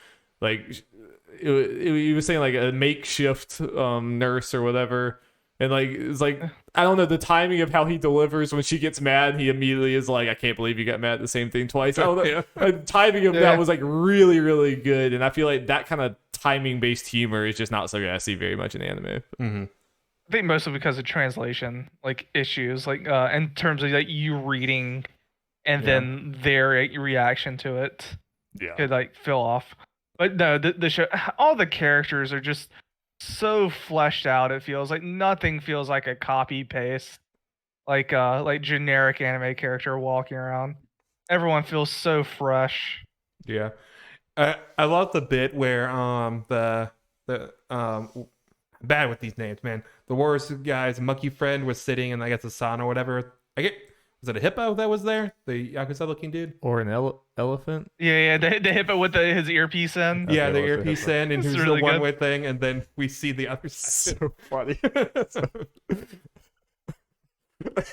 S3: he was saying a makeshift nurse or whatever, and it's I don't know, the timing of how he delivers when she gets mad, he immediately is I can't believe you got mad at the same thing twice. I don't know. The timing of that was really, really good, and I feel that kind of timing based humor is just not something I see very much in anime.
S1: Mm-hmm.
S2: I think mostly because of translation issues, in terms of you reading and then their reaction to it could fill off. But no, the show, all the characters are just so fleshed out. It feels nothing feels like a copy paste, generic anime character walking around. Everyone feels so fresh.
S1: Yeah. I love the bit where the bad with these names, man. The Warriors guy's monkey friend was sitting in, I guess, a sauna or whatever. Was it a hippo that was there? The Yakuza looking dude?
S3: Or an elephant?
S2: Yeah, the hippo with his earpiece in.
S1: Yeah, the earpiece in, and who's
S2: really
S1: the one-way thing, and then we see the other side.
S3: So funny.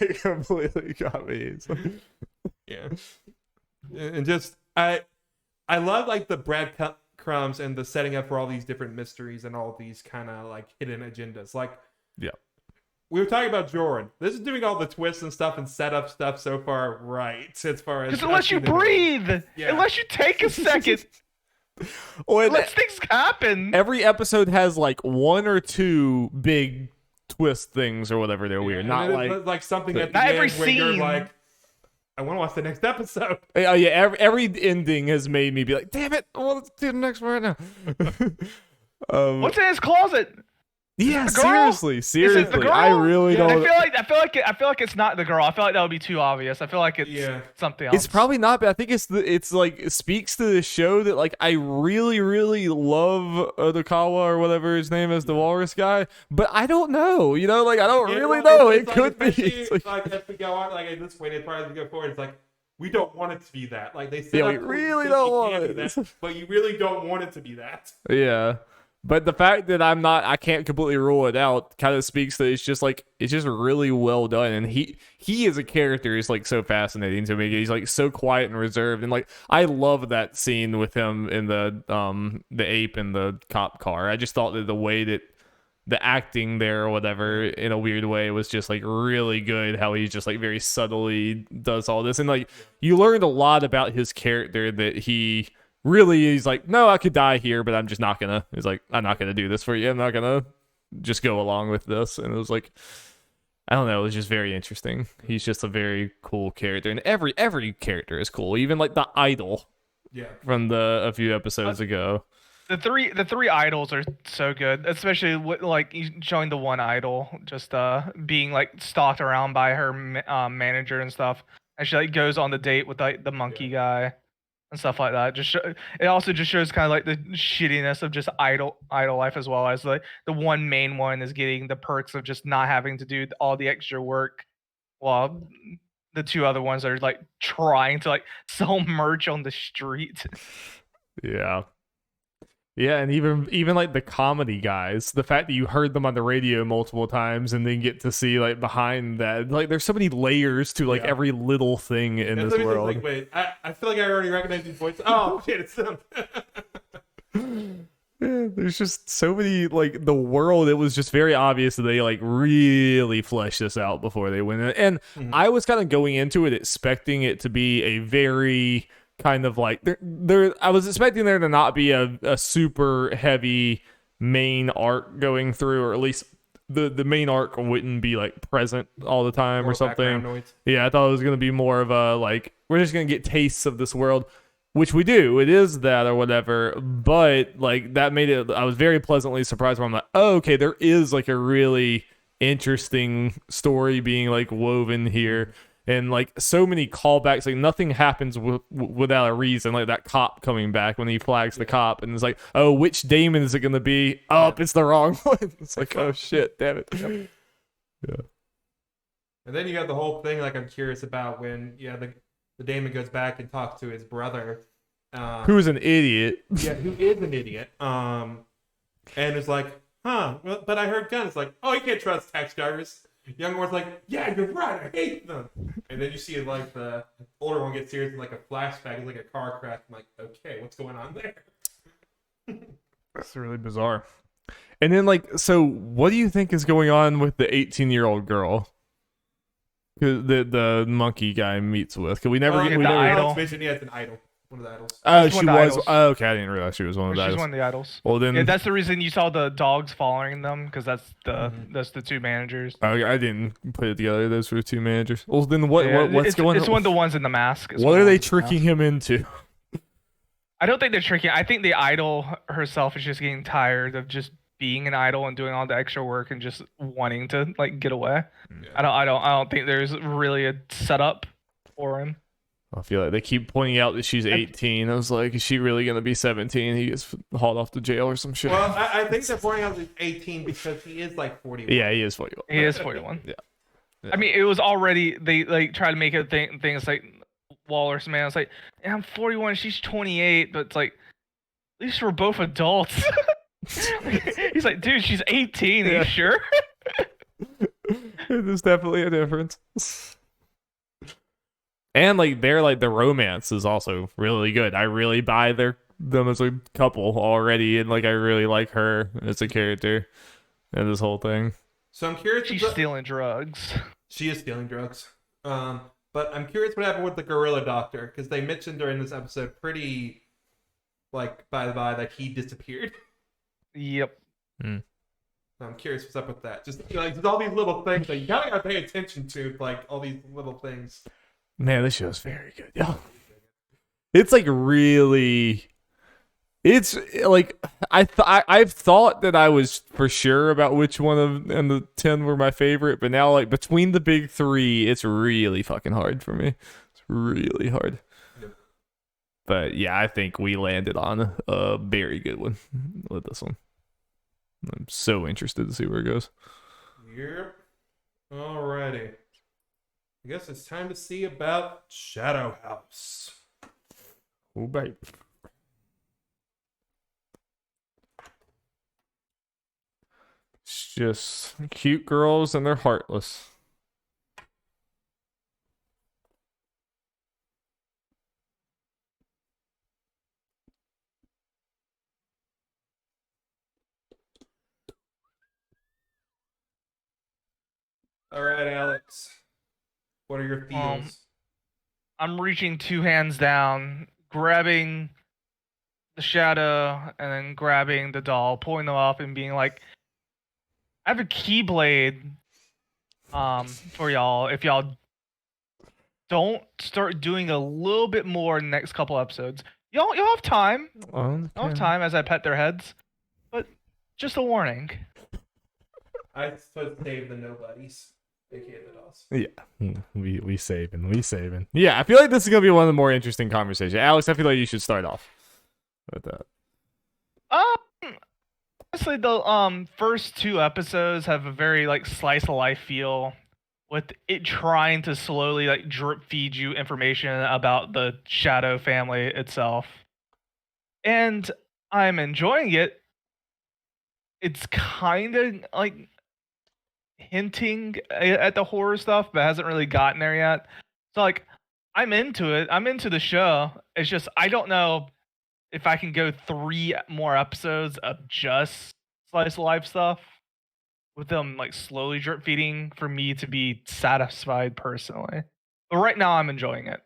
S3: It completely got me.
S1: Yeah. And just, I love the breadcrumbs and the setting up for all these different mysteries and all these kind of hidden agendas.
S3: Yeah.
S1: We were talking about Joran. This is doing all the twists and stuff and setup stuff so far right, as far as...
S2: Because unless you breathe, unless you take a second, let things happen.
S3: Every episode has one or two big twist things or whatever. They're weird. Not
S1: something at the
S2: not
S1: end
S2: every
S1: where
S2: scene.
S1: you're I want to watch the next episode.
S3: Yeah, every ending has made me be damn it, I want to do the next one right now.
S2: What's in his closet?
S3: Yeah,
S2: the girl?
S3: seriously.
S2: The girl?
S3: I really don't.
S2: I feel like it's not the girl. I feel like that would be too obvious. I feel like it's something else.
S3: It's probably not, but I think it speaks to the show that I really, really love Odokawa or whatever his name is, the walrus guy. But I don't know, I don't really know. It could be.
S1: As we go on, at this point, as far as we go forward, it's we don't want it to be that. They say
S3: we really don't want it,
S1: that, but you really don't want it to be that.
S3: Yeah. But the fact that I can't completely rule it out kind of speaks to it's just really well done. And he as a character is so fascinating to me. He's so quiet and reserved. And I love that scene with him in the ape in the cop car. I just thought that the way that the acting there or whatever in a weird way was just like really good. How he just like very subtly does all this, and like you learned a lot about his character, that he really is like, no, I could die here, but I'm just not gonna. He's like, I'm not gonna do this for you. I'm not gonna just go along with this. And it was like, I don't know, it was just very interesting. He's just a very cool character, and every character is cool. Even like the idol, from a few episodes ago.
S2: The three idols are so good, especially with, like, showing the one idol just being like stalked around by her manager and stuff, and she like goes on the date with like the monkey guy and stuff like that. It also just shows kind of like the shittiness of just idol life, as well as like the one main one is getting the perks of just not having to do all the extra work, while the two other ones are like trying to like sell merch on the street.
S3: Yeah. Yeah, and even like the comedy guys, the fact that you heard them on the radio multiple times and then get to see like behind that, like there's so many layers to like every little thing in this world.
S1: Like, wait, I feel like I already recognize these voices. Oh shit, it's them.
S3: Yeah, there's just so many, like the world. It was just very obvious that they like really fleshed this out before they went in. And I was kind of going into it expecting it to be a very kind of like I was expecting there to not be a super heavy main arc going through, or at least the main arc wouldn't be like present all the time or something. Yeah, I thought it was going to be more of a like, we're just going to get tastes of this world, which we do. It is that or whatever, but like that made it, I was very pleasantly surprised when I'm like, oh, okay, there is like a really interesting story being like woven here. And like so many callbacks, like nothing happens without a reason. Like that cop coming back when he flags the cop, and it's like, oh, which Damon is it going to be? Oh, it's the wrong one. It's like, oh shit, damn it.
S1: Yep.
S3: Yeah.
S1: And then you got the whole thing. Like, I'm curious about when the Damon goes back and talks to his brother,
S3: who's an idiot.
S1: Yeah, who is an idiot. And it's like, well, but I heard guns. Like, oh, you can't trust taxi drivers. Younger one's like, yeah, you're right, I hate them. And then you see like the older one get serious in like a flashback, it's like a car crash. I'm like, okay, what's going on there?
S3: That's really bizarre. And then like, so what do you think is going on with the 18-year-old girl? The monkey guy meets with? Cause we never get
S2: the idol.
S1: It's an idol. One of the idols.
S3: Oh, she was. Oh, okay, I didn't realize she was one of the idols.
S2: She's one of the idols.
S3: Well, then
S2: that's the reason you saw the dogs following them, because that's the two managers.
S3: I didn't put it together. Those were two managers. Well, then what's going on?
S2: It's one of the ones in the mask.
S3: What are they tricking him into?
S2: I don't think they're tricking. I think the idol herself is just getting tired of just being an idol and doing all the extra work and just wanting to like get away. Yeah. I don't think there's really a setup for him.
S3: I feel like they keep pointing out that she's 18. I was like, is she really going to be 17? He gets hauled off to jail or some shit.
S1: Well, I think they're pointing out that he's 18 because he is like 41.
S3: Yeah, he is 41.
S2: He is 41.
S3: Yeah.
S2: I mean, it was already, they like try to make it things like Walrus Man. It's like, yeah, I'm 41, she's 28, but it's like, at least we're both adults. He's like, dude, she's 18. Are you sure?
S3: There's definitely a difference. And like the romance is also really good. I really buy them as a couple already, and like I really like her as a character and this whole thing.
S1: So I'm curious.
S2: She's stealing drugs.
S1: She is stealing drugs. But I'm curious what happened with the gorilla doctor, because they mentioned during this episode pretty, like by the by, that he disappeared.
S2: Yep.
S1: So I'm curious what's up with that. Just like there's all these little things that you gotta pay attention to, like all these little things.
S3: Man, this show's very good. Yeah. It's like really. It's like I've thought that I was for sure about which one of the 10 were my favorite, but now like between the big three, it's really fucking hard for me. It's really hard. Yep. But yeah, I think we landed on a very good one with this one. I'm so interested to see where it goes.
S1: Yep. Alrighty. I guess it's time to see about Shadow House.
S3: Oh, babe. It's just cute girls and they're heartless.
S1: All right, Alex. What are your feels?
S2: I'm reaching 2 hands down, grabbing the shadow, and then grabbing the doll, pulling them up, and being like, "I have a keyblade, for y'all. If y'all don't start doing a little bit more in the next couple episodes, y'all have time. Y'all have time as I pet their heads, but just a warning."
S1: I supposed to save the nobodies, aka the dolls.
S4: Yeah, we saving. Yeah, I feel like this is gonna be one of the more interesting conversations. Alex, I feel like you should start off with that.
S2: Honestly, the first 2 episodes have a very like slice of life feel, with it trying to slowly like drip feed you information about the Shadow family itself, and I'm enjoying it. It's kind of like hinting at the horror stuff, but hasn't really gotten there yet. So like, I'm into it. I'm into the show. It's just I don't know if I can go 3 more episodes of just slice of life stuff with them like slowly drip feeding for me to be satisfied personally. But right now I'm enjoying it.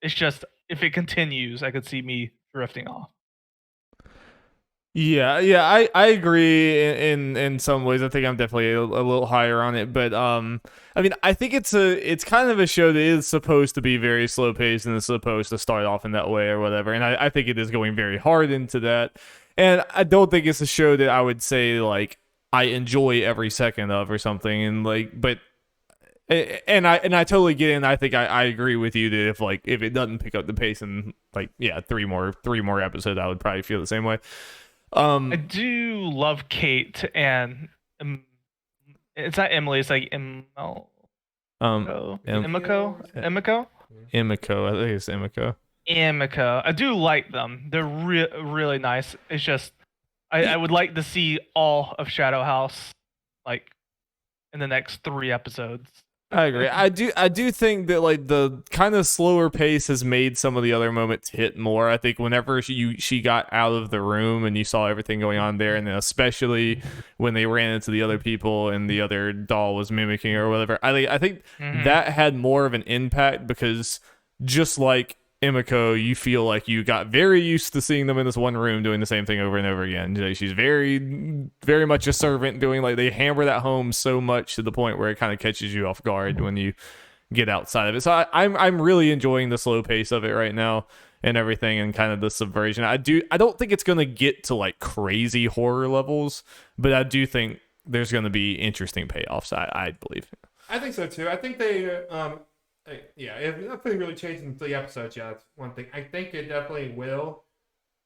S2: It's just if it continues, I could see me drifting off.
S4: Yeah, I agree in some ways. I think I'm definitely a little higher on it, but I mean, I think it's kind of a show that is supposed to be very slow paced and is supposed to start off in that way or whatever, and I think it is going very hard into that, and I don't think it's a show that I would say like I enjoy every second of or something, and like, but. And I totally get it, and I think I agree with you that if it doesn't pick up the pace in like 3 more episodes, I would probably feel the same way.
S2: I do love Kate and it's not Emily, it's like Emiko. Emiko.
S4: I think it's
S2: Emiko. I do like them. They're really nice. It's just I would like to see all of Shadow House like in the next 3 episodes.
S4: I agree. I do think that like the kind of slower pace has made some of the other moments hit more. I think whenever she got out of the room and you saw everything going on there, and then especially when they ran into the other people and the other doll was mimicking or whatever, I think that had more of an impact, because just like Emiko, you feel like you got very used to seeing them in this one room doing the same thing over and over again. You know, she's very, very much a servant doing, like, they hammer that home so much to the point where it kind of catches you off guard when you get outside of it. So I'm really enjoying the slow pace of it right now and everything, and kind of the subversion. I don't think it's gonna get to like crazy horror levels, but I do think there's gonna be interesting payoffs. I believe.
S1: I think so too. I think they it's nothing really changed in 3 episodes yet. That's one thing. I think it definitely will.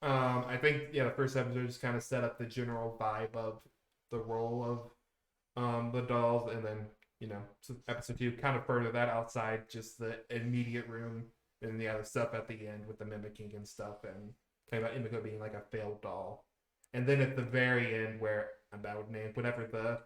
S1: I think the first episode just kind of set up the general vibe of the role of the dolls, and then so episode 2 kind of further that outside just the immediate room and the other stuff at the end with the mimicking and stuff, and talking about Emiko being like a failed doll, and then at the very end where I would name whatever the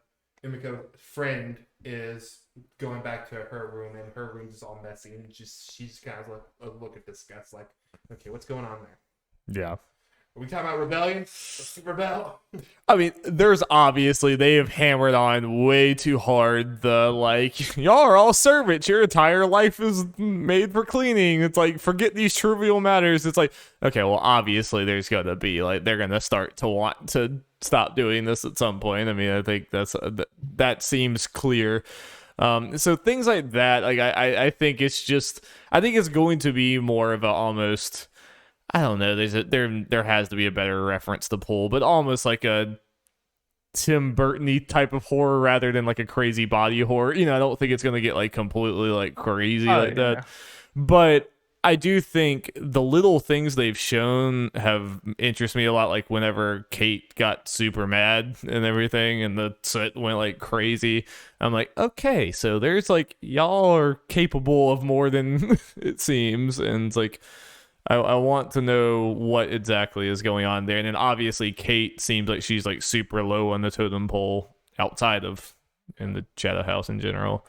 S1: Emiko friend is going back to her room, and her room's just all messy, and she's kind of like a look at disgust, like, okay, what's going on there?
S4: Yeah.
S1: Are we talking about rebellion? Let's rebel.
S4: I mean, there's obviously, they have hammered on way too hard the like, y'all are all servants, your entire life is made for cleaning. It's like, forget these trivial matters. It's like, okay, well, obviously there's gonna be like, they're gonna start to want to stop doing this at some point. I mean, I think that seems clear. So things like that, like I think it's just, I think it's going to be more of a almost, I don't know, there has to be a better reference to pull, but almost like a Tim Burton-y type of horror rather than like a crazy body horror. I don't think it's gonna get like completely like crazy that. But I do think the little things they've shown have interested me a lot, like whenever Kate got super mad and everything and the set went like crazy. I'm like, okay, so there's like, y'all are capable of more than it seems, and it's like, I want to know what exactly is going on there. And then obviously Kate seems like she's like super low on the totem pole outside of in the Shadow House in general.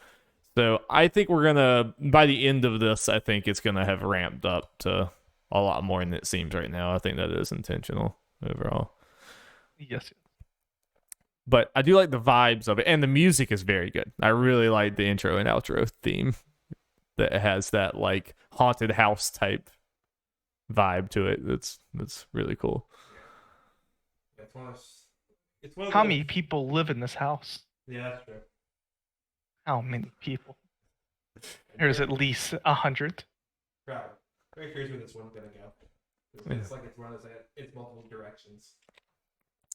S4: So I think we're gonna, by the end of this, I think it's gonna have ramped up to a lot more than it seems right now. I think that is intentional overall.
S2: Yes.
S4: But I do like the vibes of it, and the music is very good. I really like the intro and outro theme that has that like haunted house type vibe to it. That's really cool.
S1: It's one of
S2: How many people live in this house?
S1: Yeah, that's true.
S2: How many people? There's at least 100.
S1: Crowd. Very curious where this one's gonna go. It's like it's run as it's multiple directions.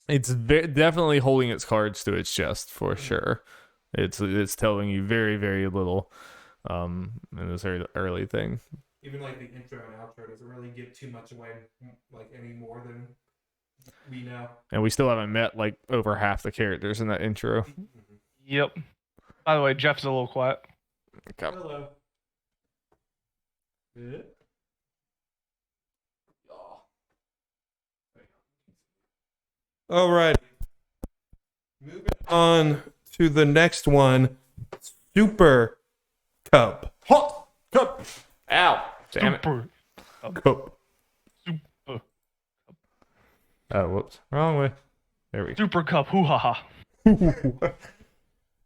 S4: It's definitely holding its cards to its chest for sure. It's telling you very, very little in this early thing.
S1: Even like the intro and outro doesn't really give too much away, like any more than we know.
S4: And we still haven't met like over half the characters in that intro.
S2: Yep. By the way, Jeff's a little quiet.
S4: Okay.
S1: Hello. All right. Moving on to the next one, Super Cup.
S4: Hot cup. Ow. Damn it.
S2: Super.
S1: Cup.
S2: Super.
S4: Oh, whoops. Wrong way. There we go.
S2: Super Cup. Hoo ha ha.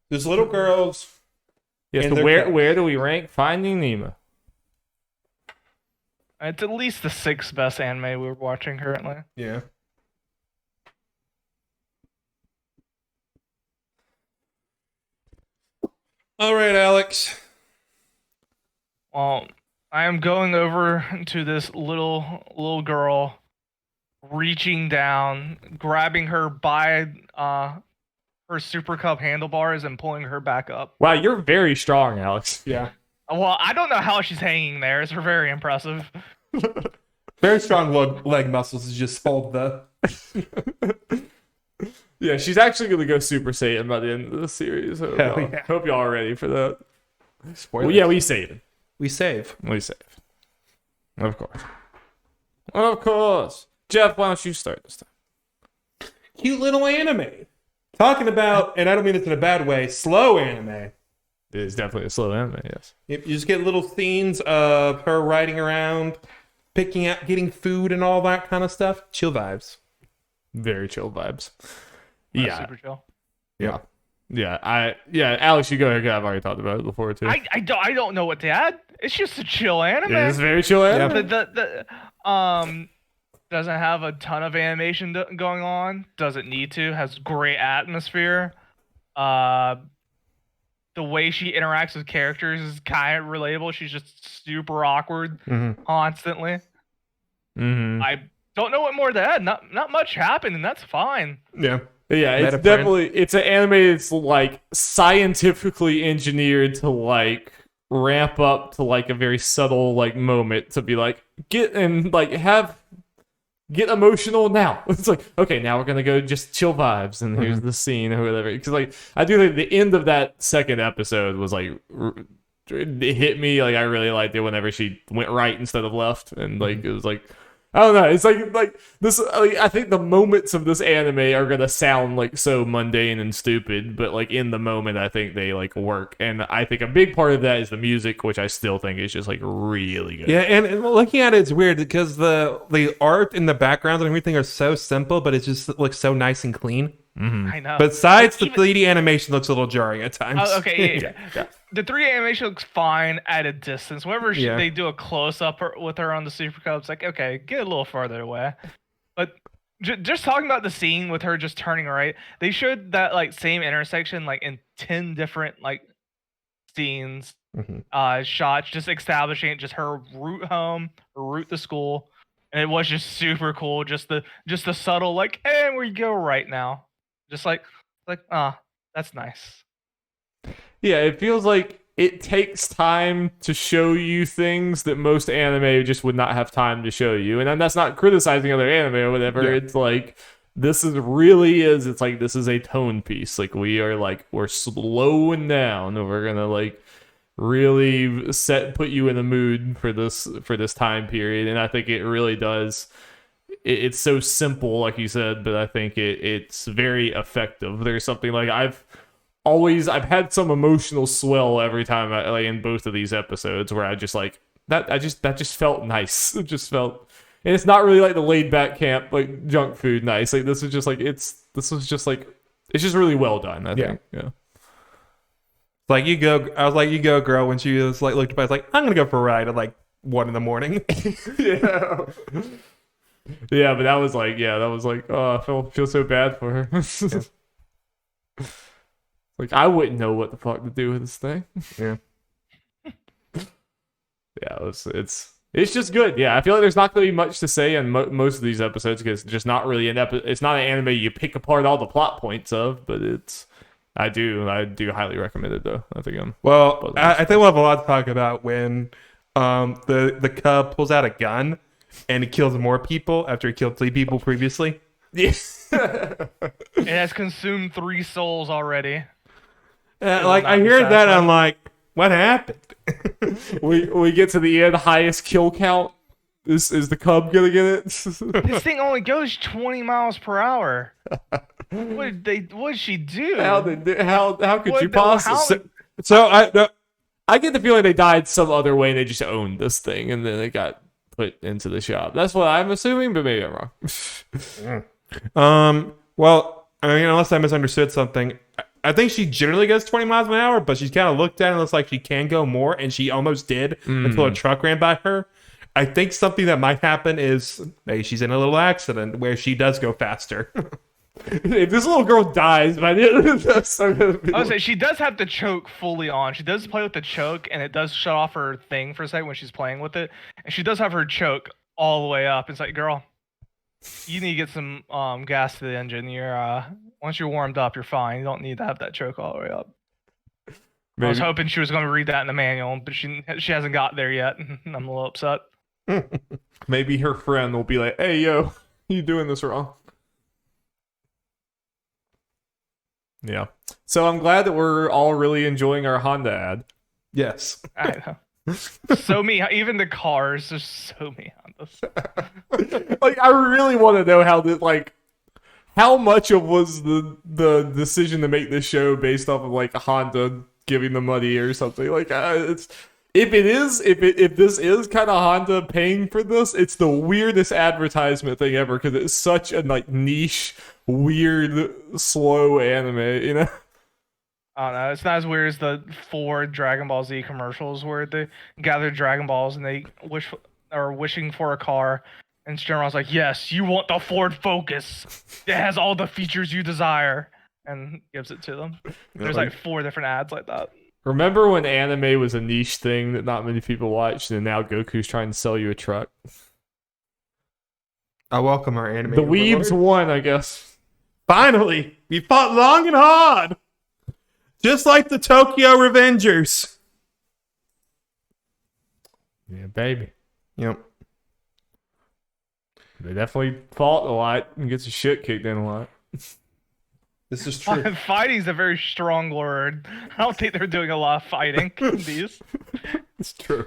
S1: There's little girls.
S4: Yes,
S1: And
S4: so
S1: their cups.
S4: where do we rank Finding Nemo?
S2: It's at least the 6th best anime we're watching currently.
S1: Yeah. All right, Alex.
S2: Well, I am going over to this little girl, reaching down, grabbing her by her Super Cup handlebars and pulling her back up.
S4: Wow, you're very strong, Alex.
S1: Yeah.
S2: Well, I don't know how she's hanging there. It's very impressive.
S1: Very strong leg muscles to just hold the.
S4: Yeah, she's actually going to go Super Saiyan by the end of the series. Hope y'all are ready for that.
S1: Spoilers.
S4: Well, yeah, we save.
S1: We save.
S4: We save. Of course. Of course. Jeff, why don't you start this time?
S1: Cute little anime. Talking about, and I don't mean this in a bad way, slow anime.
S4: It is definitely a slow anime, yes.
S1: You just get little scenes of her riding around, picking out, getting food and all that kind of stuff. Chill vibes.
S4: Very chill vibes.
S2: That's
S4: Yeah.
S2: super chill.
S4: Yeah. Yeah, Alex, you go ahead. I've already talked about it before, too.
S2: I don't know what to add. It's just a chill anime.
S4: It is very chill anime.
S2: Doesn't have a ton of animation going on. Doesn't need to. Has great atmosphere. The way she interacts with characters is kind of relatable. She's just super awkward constantly.
S4: Mm-hmm.
S2: I don't know what more to add. Not much happened, and that's fine.
S1: Yeah.
S4: Yeah, it's
S1: Meta
S4: definitely it's an anime that's like scientifically engineered to like ramp up to like a very subtle like moment to be like get emotional now. It's like, okay, now we're gonna go just chill vibes and here's the scene or whatever. Because like I do think the end of that second episode was like it hit me. Like I really liked it whenever she went right instead of left, and like it was like I don't know. It's like this. Like, I think the moments of this anime are gonna sound like so mundane and stupid, but like in the moment, I think they like work. And I think a big part of that is the music, which I still think is just like really good.
S1: Yeah, and looking at it, it's weird because the art and the backgrounds and everything are so simple, but it just looks so nice and clean.
S2: I know.
S1: Besides,
S2: Like,
S1: the 3D animation looks a little jarring at times.
S2: Okay, yeah. The 3D animation looks fine at a distance. Whenever
S1: Yeah.
S2: they do a close up with her on the Super Cup, it's like, okay, get a little farther away. But just talking about the scene with her just turning right, they showed that like same intersection like in 10 different like scenes, shots, just establishing just her route home, her route to school, and it was just super cool. Just the subtle like, and where you go right now, just like that's nice.
S4: Yeah, it feels like it takes time to show you things that most anime just would not have time to show you. And that's not criticizing other anime or whatever. Yeah. It's like this is like this is a tone piece. Like we're slowing down and we're gonna like really put you in the mood for this time period. And I think it really does. It's so simple, like you said, but I think it's very effective. There's something like I've had some emotional swell every time in both of these episodes where I just like that just felt nice. It just felt, and it's not really like the laid back camp like junk food nice. Like this was just like It's just really well done, I think. Yeah.
S1: Like you go, I was like, you go, girl. When she was like, looked up, I was like, I'm gonna go for a ride at like 1 a.m.
S4: Yeah. Yeah, but that was like, oh, I feel so bad for her. Like, I wouldn't know what the fuck to do with this thing.
S1: Yeah.
S4: Yeah, it's just good. Yeah, I feel like there's not going to be much to say in most of these episodes because it's just not really it's not an anime you pick apart all the plot points of, but I do highly recommend it though. I think
S1: I think we'll have a lot to talk about when the cub pulls out a gun and he kills more people after he killed 3 people previously.
S4: Yeah.
S2: It has consumed 3 souls already.
S1: Like I hear that, I'm like, what happened?
S4: we get to the end, highest kill count. Is the cub gonna get it?
S2: This thing only goes 20 miles per hour. What did she do?
S4: How could you possibly?
S1: So
S4: I get the feeling they died some other way and they just owned this thing and then it got put into the shop. That's what I'm assuming, but maybe I'm wrong.
S1: Well, I mean, unless I misunderstood something, I think she generally goes 20 miles an hour, but she's kind of looked at and looks like she can go more, and she almost did until a truck ran by her. I think something that might happen is maybe she's in a little accident where she does go faster.
S4: If this little girl dies by the end of this,
S2: I would say she does have the choke fully on. She does play with the choke, and it does shut off her thing for a second when she's playing with it. And she does have her choke all the way up. It's like, girl, you need to get some gas to the engine. Once you're warmed up, you're fine. You don't need to have that choke all the way up. Maybe. I was hoping she was going to read that in the manual, but she hasn't got there yet. I'm a little upset.
S4: Maybe her friend will be like, "Hey, yo, you doing this wrong?" Yeah. So I'm glad that we're all really enjoying our Honda ad.
S1: Yes.
S2: I know. So me, even the cars, there's so many Hondas.
S4: Like, I really want to know how much of was the decision to make this show based off of like Honda giving the money or something. Like, if this is kind of Honda paying for this, it's the weirdest advertisement thing ever because it's such a like niche, weird, slow anime, you know?
S2: I don't know. It's not as weird as the 4 Dragon Ball Z commercials where they gather Dragon Balls and they wishing for a car. And Joran's like, yes, you want the Ford Focus. It has all the features you desire. And gives it to them. There's like 4 different ads like that.
S4: Remember when anime was a niche thing that not many people watched, and now Goku's trying to sell you a truck?
S1: I welcome our anime.
S4: The weebs won, I guess.
S1: Finally! We fought long and hard! Just like the Tokyo Revengers.
S4: Yeah, baby.
S1: Yep.
S4: They definitely fought a lot and gets the shit kicked in a lot.
S1: This is true.
S2: Fighting's a very strong word. I don't think they're doing a lot of fighting in these.
S1: It's true.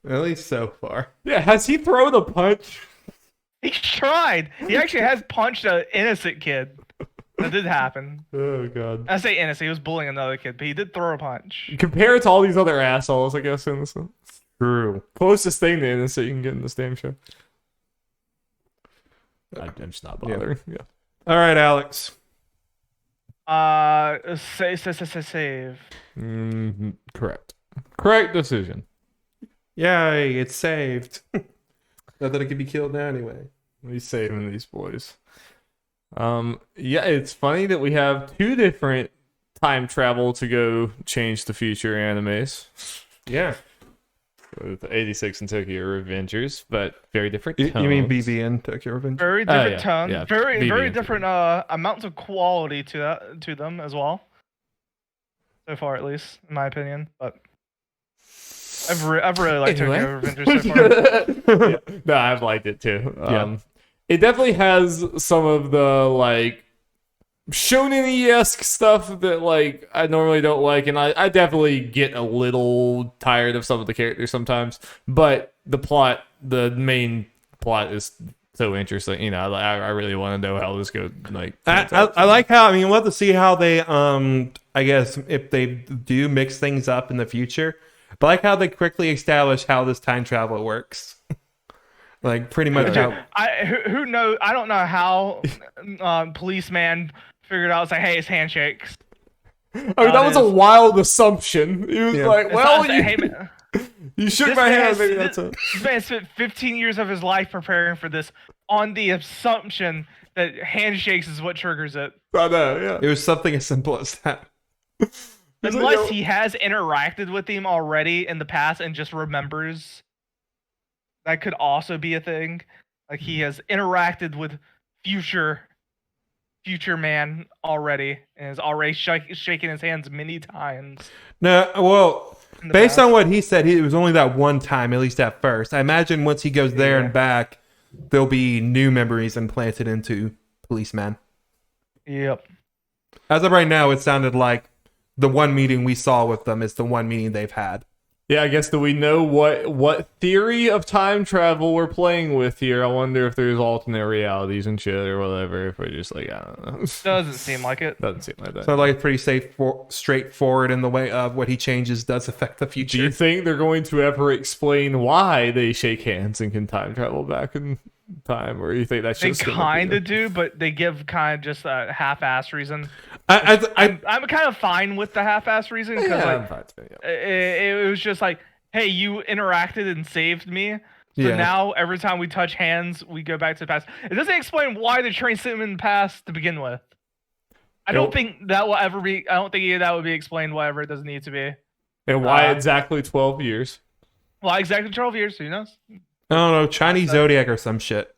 S1: At least so far.
S4: Yeah, has he thrown a punch?
S2: He tried. He actually has punched an innocent kid. That did happen.
S4: Oh, God.
S2: I say innocent. He was bullying another kid, but he did throw a punch.
S4: Compare it to all these other assholes, I guess, innocent.
S1: True.
S4: Closest thing to innocent you can get in this damn show. I'm just not bothering. Yeah.
S1: All right, Alex.
S2: Save.
S4: Correct. Correct decision.
S1: Yay, it's saved. Not that it could be killed now anyway.
S4: He's saving these boys. Yeah, it's funny that we have 2 different time travel to go change the future animes.
S1: Yeah.
S4: With 86 and Tokyo Revengers, but very different tones.
S1: You mean Vivy and Tokyo Revengers?
S2: Very different tone.
S4: Yeah.
S2: Very different amounts of quality to them as well. So far, at least, in my opinion. But I've really liked Tokyo Revengers so far.
S4: Yeah. No, I've liked it too. It definitely has some of the like shonen-esque stuff that like I normally don't like, and I definitely get a little tired of some of the characters sometimes, but the main plot is so interesting. You know, I really want to know how this goes. Like,
S1: I like how, I mean, we'll have to see how they I guess if they do mix things up in the future, but I like how they quickly establish how this time travel works. Like pretty much how
S2: who knows? I don't know how policeman figured out, it's like, hey, it's handshakes.
S4: I mean, that was a wild assumption. He was like,
S2: It's
S4: well,
S2: not- hey, man,
S4: you shook
S2: this
S4: my
S2: man
S4: hand.
S2: has-
S4: Maybe that's it.
S2: This man spent 15 years of his life preparing for this on the assumption that handshakes is what triggers it.
S4: I know, yeah.
S1: It was something as simple as that.
S2: Unless he has interacted with him already in the past and just remembers. That could also be a thing. Like he has interacted with future man already and has already shaken his hands many times.
S1: No, well,
S2: in the
S1: based
S2: past.
S1: on what he said, it was only that one time, at least at first. I imagine once he goes there and back, there'll be new memories implanted into Policeman.
S2: Yep.
S1: As of right now, it sounded like the one meeting we saw with them is the one meeting they've had.
S4: Yeah, I guess, do we know what theory of time travel we're playing with here? I wonder if there's alternate realities and shit or whatever. If we're just like, I don't know.
S2: Doesn't seem like it.
S4: Doesn't seem like that.
S1: So like pretty straightforward in the way of what he changes does affect the
S4: Do
S1: future.
S4: you think they're going to ever explain why they shake hands and can time travel back in time, or you think that's
S2: They
S4: just
S2: kind of do, but they give kind of just a half-ass reason.
S1: I'm
S2: I'm kind of fine with the half-ass reason because
S4: Yeah,
S2: like, it was just like, hey, you interacted and saved me. So
S1: Yeah.
S2: now every time we touch hands, we go back to the past. It doesn't explain why the train sent him in the past to begin with. I don't think that will ever be. I don't think that would be explained. Whatever it doesn't need to be.
S4: And why exactly 12 years?
S2: Well, exactly 12 years. Who knows?
S1: I don't know, Chinese Zodiac or some shit.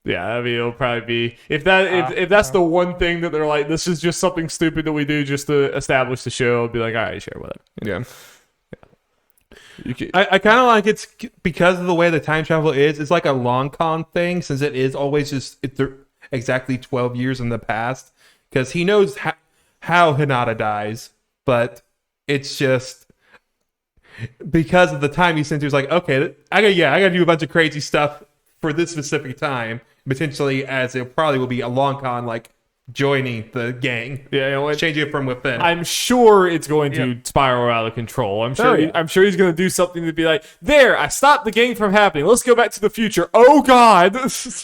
S4: Yeah, I mean, it'll probably be if that's the one thing that they're like, this is just something stupid that we do just to establish the show. I'll be like, all right, sure, whatever.
S1: Yeah.
S4: You can,
S1: I kind of like it's because of the way the time travel is. It's like a long con thing since it is always just exactly 12 years in the past because he knows how Hinata dies, but it's just because of the time he sent. He was like, okay, I gotta do a bunch of crazy stuff for this specific time, potentially as it probably will be a long con like joining the gang.
S4: yeah, you know what?
S1: Changing it from within.
S4: I'm sure it's going to spiral out of control. I'm sure. I'm sure he's going to do something to be like, there, I stopped the gang from happening. Let's go back to the future. Oh God.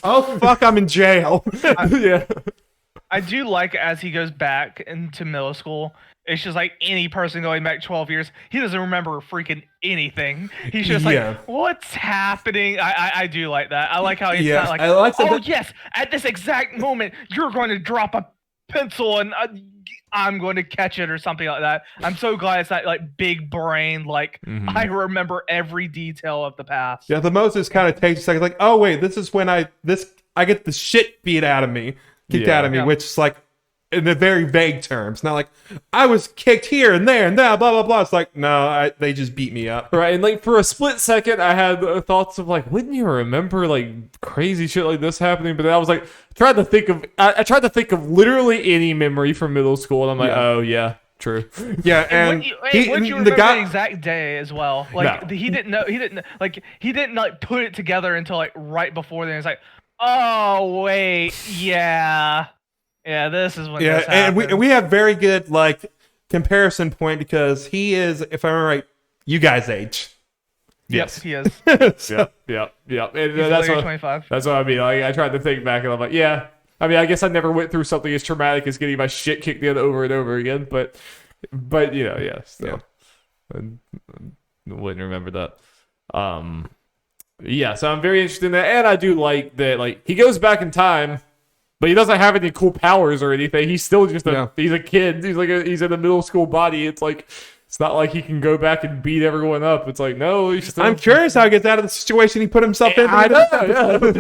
S1: Oh fuck, I'm in jail.
S4: Yeah.
S2: I do like as he goes back into middle school, it's just like any person going back 12 years, he doesn't remember freaking anything. He's just like, what's happening? I do like that. I like how he's not like,
S1: I like
S2: yes, at this exact moment, you're going to drop a pencil and I'm going to catch it or something like that. I'm so glad it's not like big brain, like I remember every detail of the past.
S1: Yeah, the most is kind of takes a second, like, oh wait, this is when I get the shit beat out of me, kicked out of me, which is like in a very vague terms. Not like I was kicked here and there and that, blah blah blah. It's like no, they just beat me up.
S4: Right, and like for a split second, I had thoughts of like, wouldn't you remember like crazy shit like this happening? But then I was like, I tried to think of literally any memory from middle school, and I'm like, oh yeah, true.
S1: Yeah, and
S2: would you remember the exact day as well? Like he didn't like put it together until like right before then. It's like, oh wait, yeah, this is when this happened.
S1: and we have very good like comparison point because he is, if I remember right, you guys' age.
S2: Yes, he is.
S4: Yep. And
S2: He's
S4: that's
S2: literally
S4: what
S2: 25.
S4: That's what I mean. Like, I tried to think back, and I'm like, yeah. I mean, I guess I never went through something as traumatic as getting my shit kicked in over and over again, but you know, yeah. So I wouldn't remember that. Yeah. So I'm very interested in that, and I do like that. Like he goes back in time, but he doesn't have any cool powers or anything. He's still just he's a kid. He's in a middle school body. It's like. It's not like he can go back and beat everyone up. It's like, no.
S1: I'm curious how he gets out of the situation he put himself in.
S4: I know.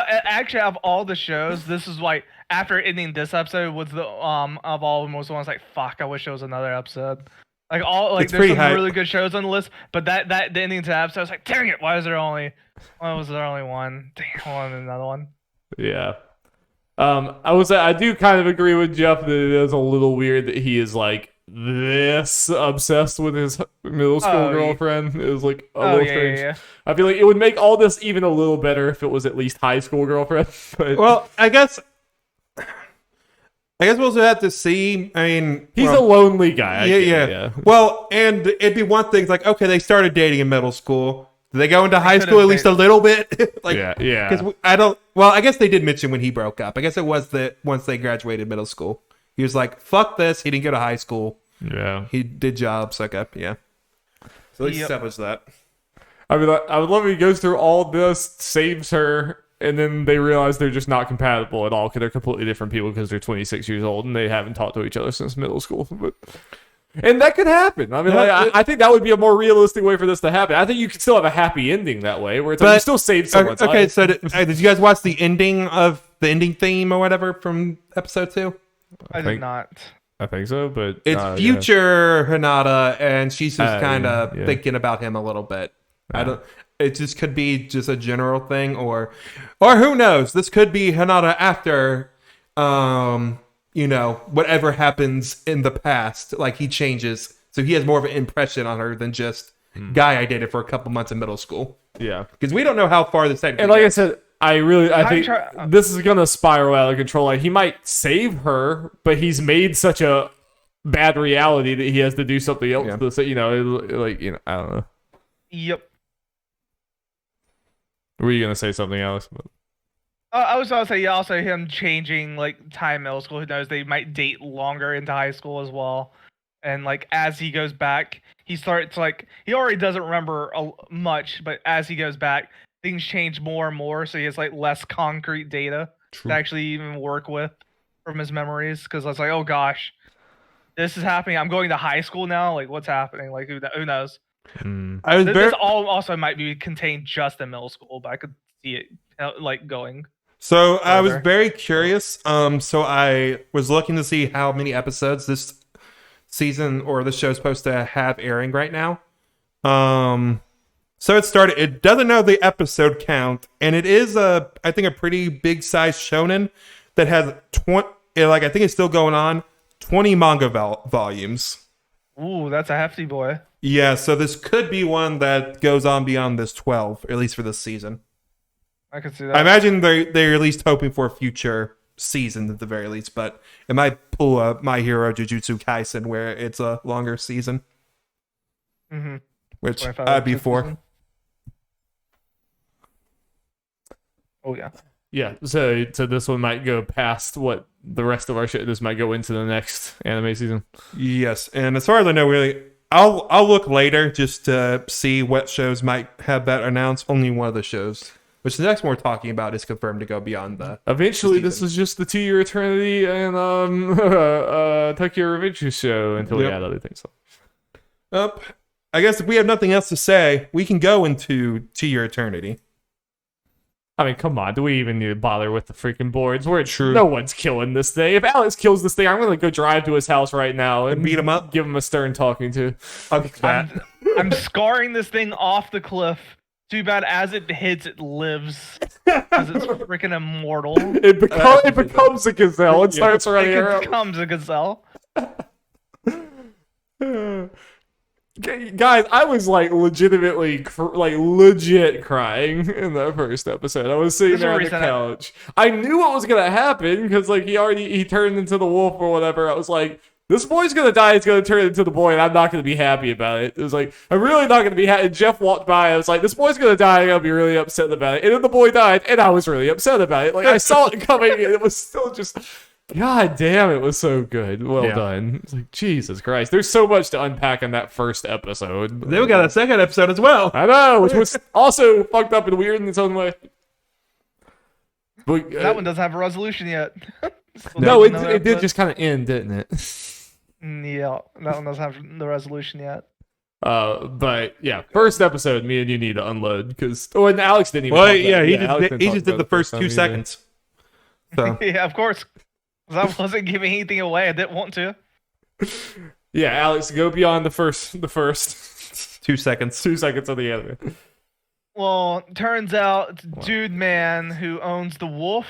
S2: Actually, of all the shows, this is like after ending this episode was the of all of them was the ones like fuck. I wish there was another episode. Like all like there's some really good shows on the list, but the ending to that episode I was like, dang it, why was there only one? Dang, I wanted another one.
S4: Yeah. I do kind of agree with Jeff that it is a little weird that he is like this obsessed with his middle school girlfriend. It was like a little strange. Yeah. I feel like it would make all this even a little better if it was at least high school girlfriend. But
S1: well, I guess we'll also have to see. I mean,
S4: he's a lonely guy.
S1: Yeah. Well, and it'd be one thing. It's like, okay, they started dating in middle school. Did they go into high school at least a little bit? Like,
S4: yeah.
S1: Because I don't. Well, I guess they did mention when he broke up. I guess it was that once they graduated middle school. He was like, fuck this. He didn't go to high school.
S4: Yeah.
S1: He did jobs. Okay, yeah. So at least
S2: Yep.
S1: establish that.
S4: I mean, I would love if he goes through all this, saves her, and then they realize they're just not compatible at all because they're completely different people because they're 26 years old and they haven't talked to each other since middle school. And that could happen. I mean, I think that would be a more realistic way for this to happen. I think you could still have a happy ending that way, where it's like you still save someone's
S1: Okay,
S4: life.
S1: so did you guys watch the ending theme or whatever from episode 2?
S2: I did
S4: think-
S2: not.
S4: I think so, but
S1: It's future Hinata, and she's just kind of
S4: yeah.
S1: thinking about him a little bit. I don't. It just could be just a general thing, or who knows? This could be Hinata after, whatever happens in the past. Like he changes, so he has more of an impression on her than just guy I dated for a couple months in middle school.
S4: Yeah.
S1: Because we don't know how far this technically
S4: And like I
S1: gets.
S4: said, I think this is gonna spiral out of control. Like he might save her, but he's made such a bad reality that he has to do something else.
S1: Yeah.
S4: To say, I don't know.
S2: Yep.
S4: Were you gonna say something else?
S2: I was gonna say, yeah, also him changing like time middle school. Who knows? They might date longer into high school as well. And like as he goes back, he starts like he already doesn't remember much, but as he goes back, things change more and more. So he has like less concrete data to actually even work with from his memories. Because it's like, oh gosh, this is happening. I'm going to high school now. Like, what's happening? Like, who knows?
S1: I was
S2: This all also might be contained just in middle school, but I could see it like going.
S1: So I was
S2: further.
S1: very curious. So I was looking to see how many episodes this season or the show's supposed to have airing right now. So it started. It doesn't know the episode count, and it is I think a pretty big size shonen that has 20. Like I think it's still going on. 20 manga volumes.
S2: Ooh, that's a hefty boy.
S1: Yeah, so this could be one that goes on beyond this 12, at least for this season.
S2: I could see that.
S1: I imagine they're at least hoping for a future season at the very least, but it might pull a My Hero Jujutsu Kaisen where it's a longer season,
S2: Mm-hmm.
S1: which
S2: 25
S1: I'd be
S2: episode
S1: for.
S2: season. Oh yeah.
S4: Yeah. So this one might go past what the rest of our shit. This might go into the next anime season.
S1: Yes, and as far as I know, really, I'll look later just to see what shows might have that announced. Only one of the shows, which the next one we're talking about, is confirmed to go beyond the.
S4: Eventually, this is just the 2-year Eternity and Tokyo Revenge show until we
S1: Yep.
S4: add other things.
S1: I guess if we have nothing else to say, we can go into 2-year Eternity.
S4: I mean, come on. Do we even need to bother with the freaking boards?
S1: True.
S4: No one's killing this thing. If Alex kills this thing, I'm going to go drive to his house right now and
S1: beat him up?
S4: Give him a stern talking to.
S2: I'm scarring this thing off the cliff. Too bad as it hits, it lives because it's freaking immortal.
S4: It becomes a gazelle and starts running
S2: It
S4: around.
S2: becomes a gazelle.
S4: Guys, I was like legitimately legit crying in that first episode. I was sitting
S2: There's a
S4: there on the
S2: reason
S4: couch. I knew what was gonna happen because like he turned into the wolf or whatever. I was like, this boy's gonna die. He's gonna turn into the boy, and I'm not gonna be happy about it. It was like I'm really not gonna be happy. Jeff walked by. I was like, this boy's gonna die. I'm gonna be really upset about it. And then the boy died, and I was really upset about it. Like I saw it coming, and it was still just. God damn, it was so good. Well done. It's like, Jesus Christ. There's so much to unpack in that first episode.
S1: Then we got a second episode as well.
S4: I know, which was also fucked up and weird in its own way. But,
S2: That one doesn't have a resolution yet. Still
S4: no, it
S2: doesn't know
S4: did
S2: that,
S4: just kind of end, didn't it?
S2: Yeah, that one doesn't have the resolution yet.
S4: But yeah, first episode, me and you need to unload because and Alex didn't even.
S1: Well,
S4: talk about
S1: yeah,
S4: it.
S1: he
S4: Alex
S1: just
S4: didn't talk
S1: did
S4: about
S1: the
S4: it
S1: first
S4: time
S1: 2
S4: either.
S1: seconds. So
S2: Yeah, of course. 'Cause I wasn't giving anything away. I didn't want to.
S4: Yeah, Alex, go beyond the first
S1: 2 seconds.
S4: 2 seconds of the anime.
S2: Well, turns out dude man who owns the wolf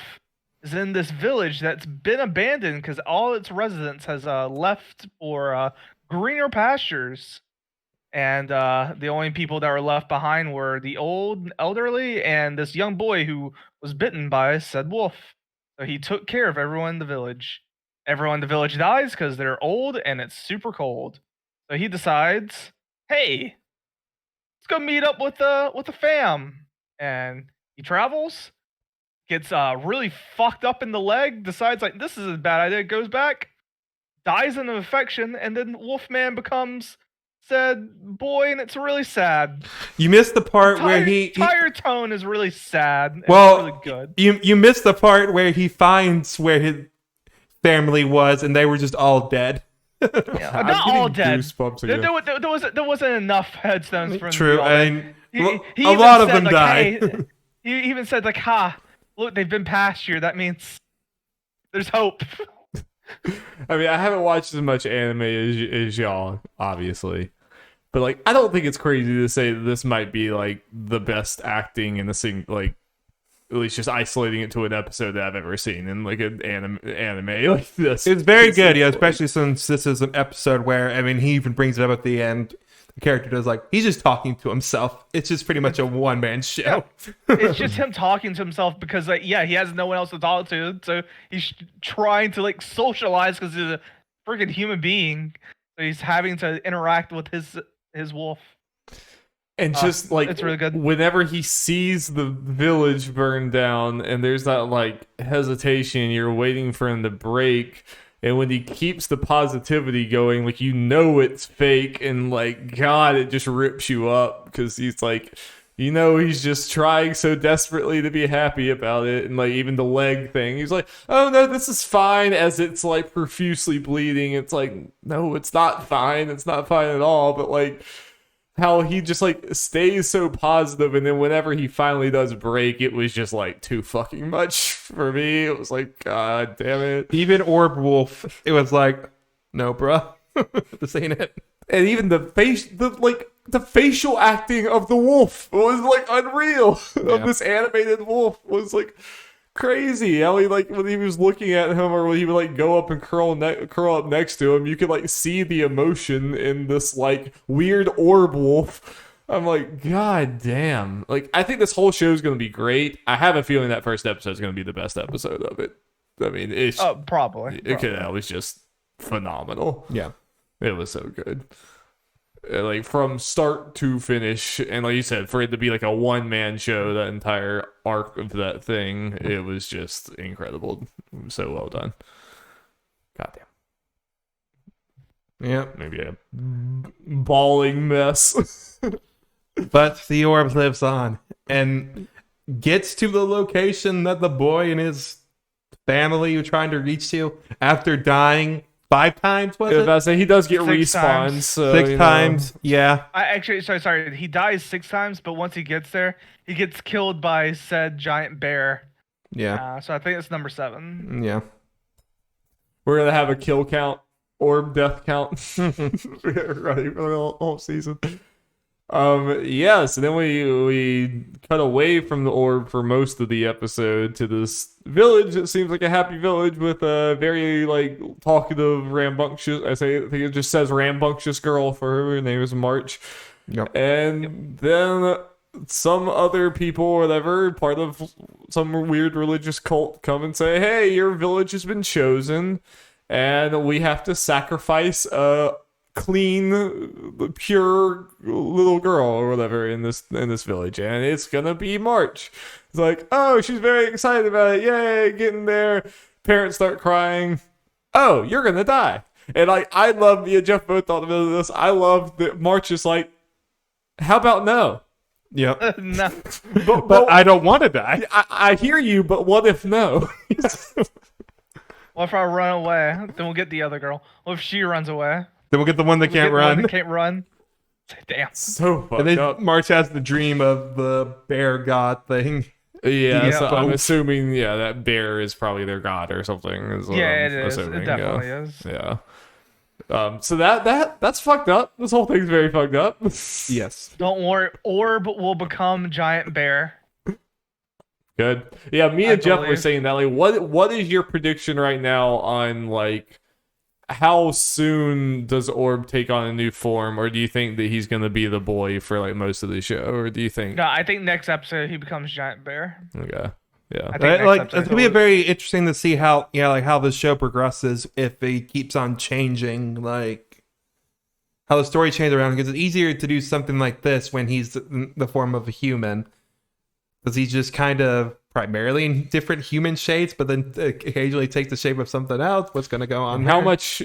S2: is in this village that's been abandoned because all its residents has left for greener pastures. And the only people that were left behind were the old elderly and this young boy who was bitten by said wolf. So he took care of everyone in the village. Everyone in the village dies because they're old and it's super cold. So he decides, hey, let's go meet up with the fam. And he travels, gets really fucked up in the leg, decides like this is a bad idea, goes back, dies in an infection, and then Wolfman becomes said boy, and it's really sad.
S1: You missed the part where he
S2: entire tone is really sad. And
S1: well,
S2: it's really good.
S1: You missed the part where he finds where his family was, and they were just all dead.
S2: Yeah, not all dead.
S4: Again.
S2: There wasn't enough headstones for him.
S1: True,
S2: and
S1: a lot of them
S2: like,
S1: died.
S2: Hey, he even said like, "Ha, look, they've been pastured. That means there's hope."
S4: I mean, I haven't watched as much anime as y'all, obviously. But, like, I don't think it's crazy to say that this might be, like, the best acting in a like, at least just isolating it to an episode that I've ever seen in, like, an anime like this.
S1: It's very good, yeah, especially since this is an episode where, I mean, he even brings it up at the end. The character does, like, he's just talking to himself. It's just pretty much a one-man show.
S2: It's just him talking to himself because, like, yeah, he has no one else to talk to, so he's trying to, like, socialize because he's a freaking human being. So he's having to interact with his wolf.
S4: And just, like,
S2: it's really good.
S4: Whenever he sees the village burn down and there's that, like, hesitation, you're waiting for him to break. And when he keeps the positivity going, like, you know it's fake, and, like, God, it just rips you up, because he's, like, you know he's just trying so desperately to be happy about it, and, like, even the leg thing, he's like, oh, no, this is fine, as it's, like, profusely bleeding. It's like, no, it's not fine at all, but, like, how he just, like, stays so positive, and then whenever he finally does break, it was just, like, too fucking much for me. It was like, God damn it.
S1: Even Orb Wolf, it was like, no, bruh. This ain't it.
S4: And even the facial acting of the wolf was, like, unreal. Of this animated wolf was, like, crazy. How he, like, when he was looking at him, or when he would, like, go up and curl up next to him, you could, like, see the emotion in this, like, weird orb wolf. I'm like, God damn. Like, I think this whole show is going to be great. I have a feeling that first episode is going to be the best episode of it. I mean, it's
S2: probably.
S4: It was just phenomenal.
S1: Yeah.
S4: It was so good. Like, from start to finish, and like you said, for it to be like a one-man show, that entire arc of that thing, it was just incredible. So well done. Goddamn.
S1: Yeah.
S4: Maybe a bawling mess.
S1: But the orb lives on and gets to the location that the boy and his family were trying to reach to after dying 5 times, was it?
S4: I say he does get
S2: 6
S4: respawns.
S2: times.
S4: So,
S1: 6 times, yeah.
S2: I actually, sorry, he dies 6 times, but once he gets there, he gets killed by said giant bear.
S1: Yeah.
S2: So I think it's number 7.
S1: Yeah.
S4: We're going to have a kill count, orb death count. Running for the whole season. So then we cut away from the orb for most of the episode to this village. It seems like a happy village with a very, like, talkative, rambunctious, I think it just says rambunctious girl for her name is March.
S1: Yep.
S4: And then some other people or whatever, part of some weird religious cult, come and say, hey, your village has been chosen and we have to sacrifice a clean, pure little girl or whatever in this village, and it's gonna be March. It's like, oh, she's very excited about it. Yay, getting there. Parents start crying. Oh, you're gonna die. And I love, me and Jeff both thought about this. I love that March is like, how about no?
S1: Yep.
S2: No.
S1: But I don't want to die.
S4: I hear you, but what if no?
S2: What if I run away? Then we'll get the other girl. What if she runs away?
S1: Then we'll get the one that can't run.
S2: Can't run. Damn.
S4: So fucked
S1: And then
S4: up.
S1: March has the dream of the bear god thing.
S4: Yeah, so I'm
S1: both.
S4: assuming, that bear is probably their god or something. Is what I'm
S2: It is.
S4: assuming,
S2: It definitely is.
S4: Yeah. So that's fucked up. This whole thing's very fucked up.
S1: Yes.
S2: Don't worry. Orb will become giant bear.
S4: Good. Yeah, me and Jeff were
S2: believe.
S4: saying that. Like, what is your prediction right now on, like, how soon does Orb take on a new form, or do you think that he's gonna be the boy for, like, most of the show, or do you think?
S2: No, I think next episode he becomes giant bear.
S4: Okay. Yeah.
S2: I think
S1: Right,
S2: next
S1: like
S2: episode
S1: it's gonna be
S2: he'll-
S1: very interesting to see how how this show progresses if it keeps on changing, like how the story changes around, because it's easier to do something like this when he's in the form of a human, because he's just kind of primarily in different human shapes, but then occasionally takes the shape of something else. What's gonna go on?
S4: How
S1: there?
S4: much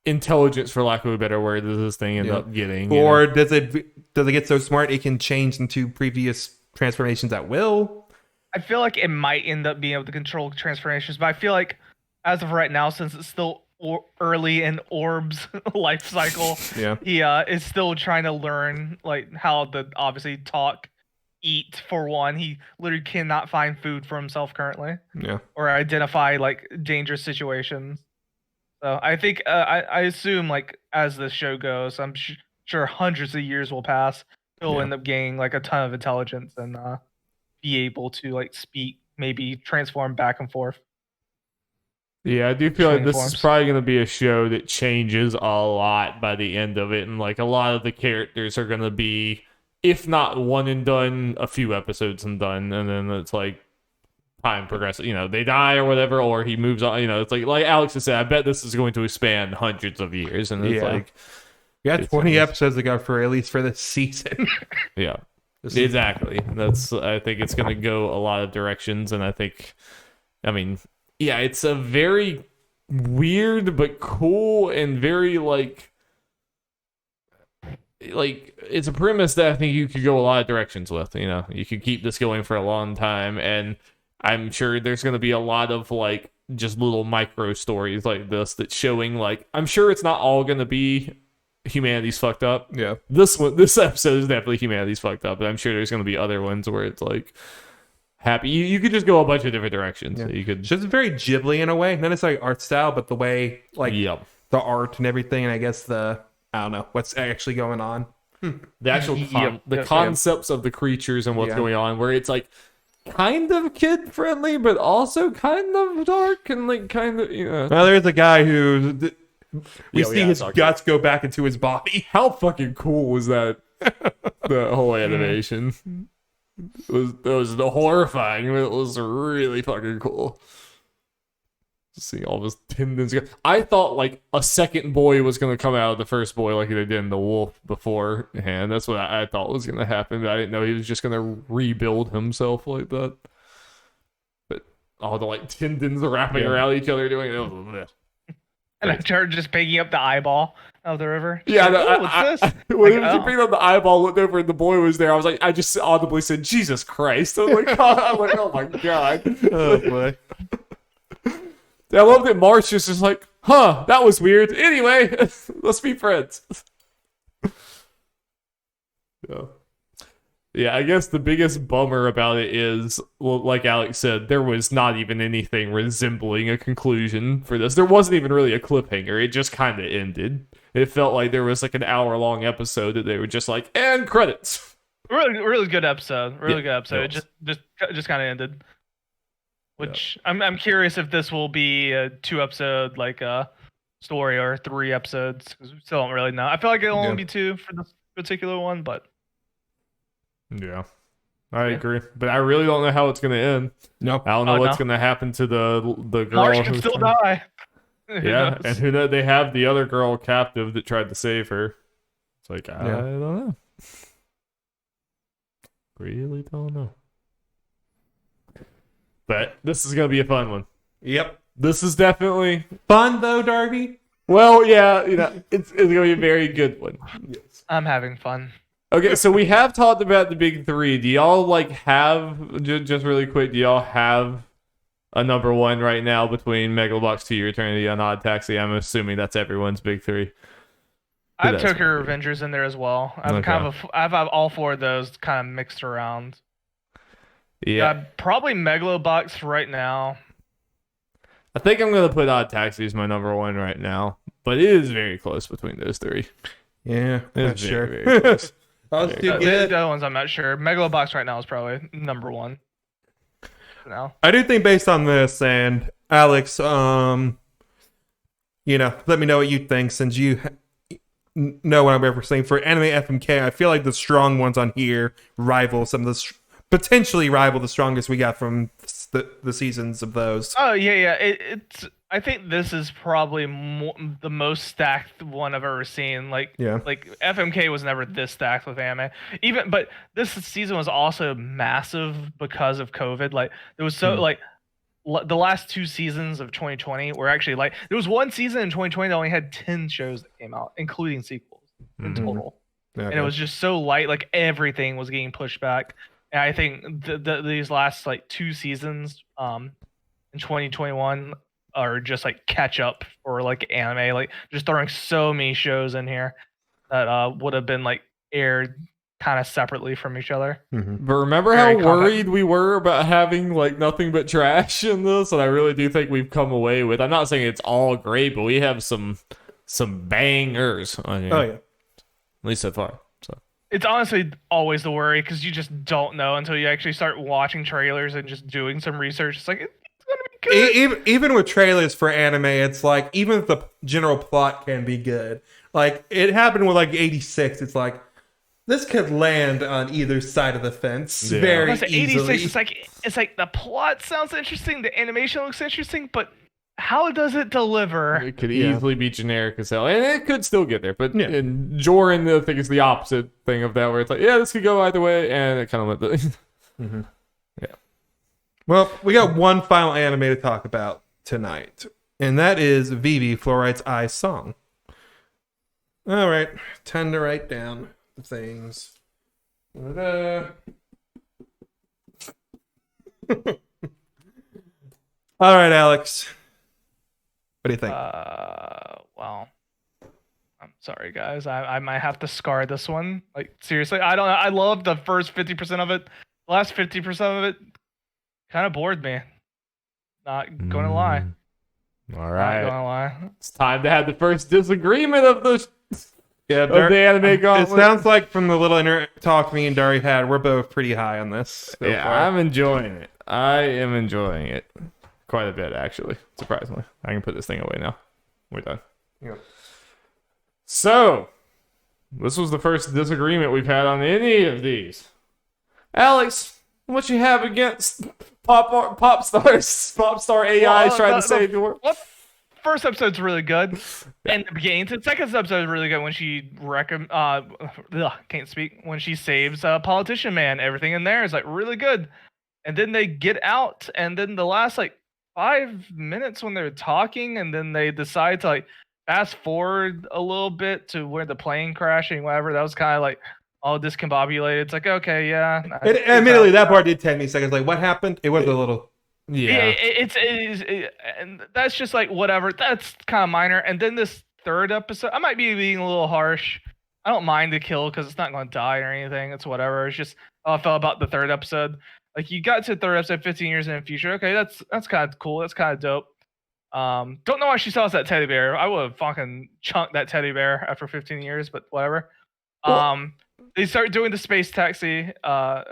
S4: intelligence, for lack of a better word, does this thing end up getting?
S1: Or does it get so smart it can change into previous transformations at will?
S2: I feel like it might end up being able to control transformations, but I feel like as of right now, since it's still early in Orb's life cycle, he is still trying to learn like how to obviously talk, eat for one. He literally cannot find food for himself currently, or identify like dangerous situations. So I think I assume like as the show goes, I'm sure hundreds of years will pass. He'll end up gaining like a ton of intelligence and be able to like speak, maybe transform back and forth.
S4: Yeah, I do feel like this is probably going to be a show that changes a lot by the end of it, and like a lot of the characters are going to be, if not one and done, a few episodes and done, and then it's like time progresses. You know, they die or whatever, or he moves on. You know, it's like Alex has said, I bet this is going to span hundreds of years, and it's like
S1: we got 20 episodes to go for at least for this season.
S4: Yeah. Exactly. I think it's going to go a lot of directions, and I mean, it's a very weird but cool and very like it's a premise that I think you could go a lot of directions with. You know, you could keep this going for a long time, and I'm sure there's going to be a lot of like just little micro stories like this that's showing like, I'm sure it's not all going to be humanity's fucked up. Yeah. This episode is definitely humanity's fucked up, but I'm sure there's going to be other ones where it's like happy. You could just go a bunch of different directions. You could
S1: just very Ghibli in a way, not necessarily art style, but the way like the art and everything, and I guess I don't know what's actually going on.
S4: The actual concepts of the creatures and what's going on, where it's like kind of kid friendly, but also kind of dark and like kind of
S1: Well, there's a guy who. We see his guts go back into his body.
S4: How fucking cool was that? The whole animation. It was horrifying, but it was really fucking cool. See all those tendons. I thought like a second boy was going to come out of the first boy like they did in the wolf beforehand. That's what I thought was going to happen, but I didn't know he was just going to rebuild himself like that. But all the like tendons wrapping around each other doing it.
S2: And I started just picking up the eyeball of the river.
S4: Yeah, what's this? When he was picking up the eyeball, looked over, and the boy was there. I just audibly said, "Jesus Christ!" I'm like, "Oh my god!" Oh boy. I love that March is just like, "Huh, that was weird." Anyway, let's be friends. Yeah, I guess the biggest bummer about it is, well, like Alex said, there was not even anything resembling a conclusion for this. There wasn't even really a cliffhanger. It just kind of ended. It felt like there was like an hour-long episode that they were just like, and credits.
S2: Really good episode. Really good episode. It just kind of ended. Which I'm curious if this will be a 2-episode like story or 3 episodes, because we still don't really know. I feel like it'll only be 2 for this particular one, but.
S4: Yeah, I agree, but I really don't know how it's going to end.
S1: No,
S4: I don't know what's going to happen to the girl.
S2: Marsh can still die.
S4: Yeah, and who knows? They have the other girl captive that tried to save her. It's like I don't know. Really don't know. But this is going to be a fun one.
S1: Yep,
S4: this is definitely
S1: fun though, Darby.
S4: Well, yeah, it's going to be a very good one.
S2: Yes. I'm having fun.
S4: Okay, so we have talked about the big 3. Do y'all like have just really quick? Do y'all have a number 1 right now between Megalo Box 2, Eternity, and Odd Taxi? I'm assuming that's everyone's big 3.
S2: I have Tokyo Revengers in there as well. I've I've all 4 of those kind of mixed around. Yeah, probably Megalo Box right now.
S4: I think I'm gonna put Odd Taxi as my number 1 right now, but it is very close between those 3.
S1: Yeah,
S4: it's
S1: sure.
S4: Very close.
S2: The other ones I'm not sure. Megalo Box right now is probably number 1. No.
S1: I do think based on this, and Alex, let me know what you think, since you know what I'm ever saying. For Anime FMK, I feel like the strong ones on here potentially rival the strongest we got from the seasons of those.
S2: Oh yeah. It's. I think this is probably the most stacked one I've ever seen. Like FMK was never this stacked with anime. But this season was also massive because of COVID. Like there was so the last 2 seasons of 2020 were actually like there was one season in 2020 that only had 10 shows that came out, including sequels in total.
S1: Okay.
S2: And it was just so light, like everything was getting pushed back. And I think these last like 2 seasons in 2021 are just like catch up for like anime, like just throwing so many shows in here that would have been like aired kind of separately from each other.
S4: But remember how worried we were about having like nothing but trash in this, and I really do think we've come away with. I'm not saying it's all great, but we have some bangers on here.
S1: Oh yeah.
S4: At least so far. So
S2: It's honestly always the worry because you just don't know until you actually start watching trailers and just doing some research. It's like it's gonna be good.
S1: Even with trailers for anime, it's like even if the general plot can be good, like it happened with like 86. It's like this could land on either side of the fence very easily.
S2: 86. It's like the plot sounds interesting, the animation looks interesting, but how does it deliver?
S4: it could easily be generic as hell, and it could still get there. But in Joran, I think it's the opposite thing of that, where it's like, yeah, this could go either way, and it kind of went the. Yeah.
S1: Well, we got one final anime to talk about tonight, and that is Vivy, Fluorite's Eye Song. All right, time to write down the things. All right, Alex. What do you think?
S2: Well, I'm sorry, guys. I might have to scar this one. Like seriously, I love the first 50% of it. The last 50% of it kind of bored me. Not gonna lie.
S4: All right.
S2: Not gonna lie.
S4: It's time to have the first disagreement of the
S1: Of
S4: the Anime Gauntlet.
S1: It sounds like from the little inner talk me and Dari had, we're both pretty high on this. So
S4: Yeah,
S1: far.
S4: I'm enjoying it. I am enjoying it quite a bit, actually. Surprisingly, I can put this thing away now. We're done.
S1: Yeah.
S4: So, this was the first disagreement we've had on any of these. Alex, what you have against pop star AIs trying to save the world?
S2: What? First episode's really good. In the beginning, the second episode is really good when she can't speak, when she saves Politician Man. Everything in there is like really good. And then they get out, and then the last like 5 minutes when they're talking, and then they decide to like fast forward a little bit to where the plane crashing, whatever. That was kind of like all discombobulated. It's like, okay, yeah.
S1: Admittedly, that part did 10 seconds. Like, what happened? It was a little.
S4: Yeah.
S2: And that's just like whatever. That's kind of minor. And then this third episode, I might be being a little harsh. I don't mind the kill because it's not going to die or anything. It's whatever. It's just how I felt about the third episode. Like you got to the third episode 15 years in the future. Okay, that's kind of cool. That's kind of dope. Don't know why she sells that teddy bear. I would have fucking chunked that teddy bear after 15 years, but whatever. They start doing the space taxi. God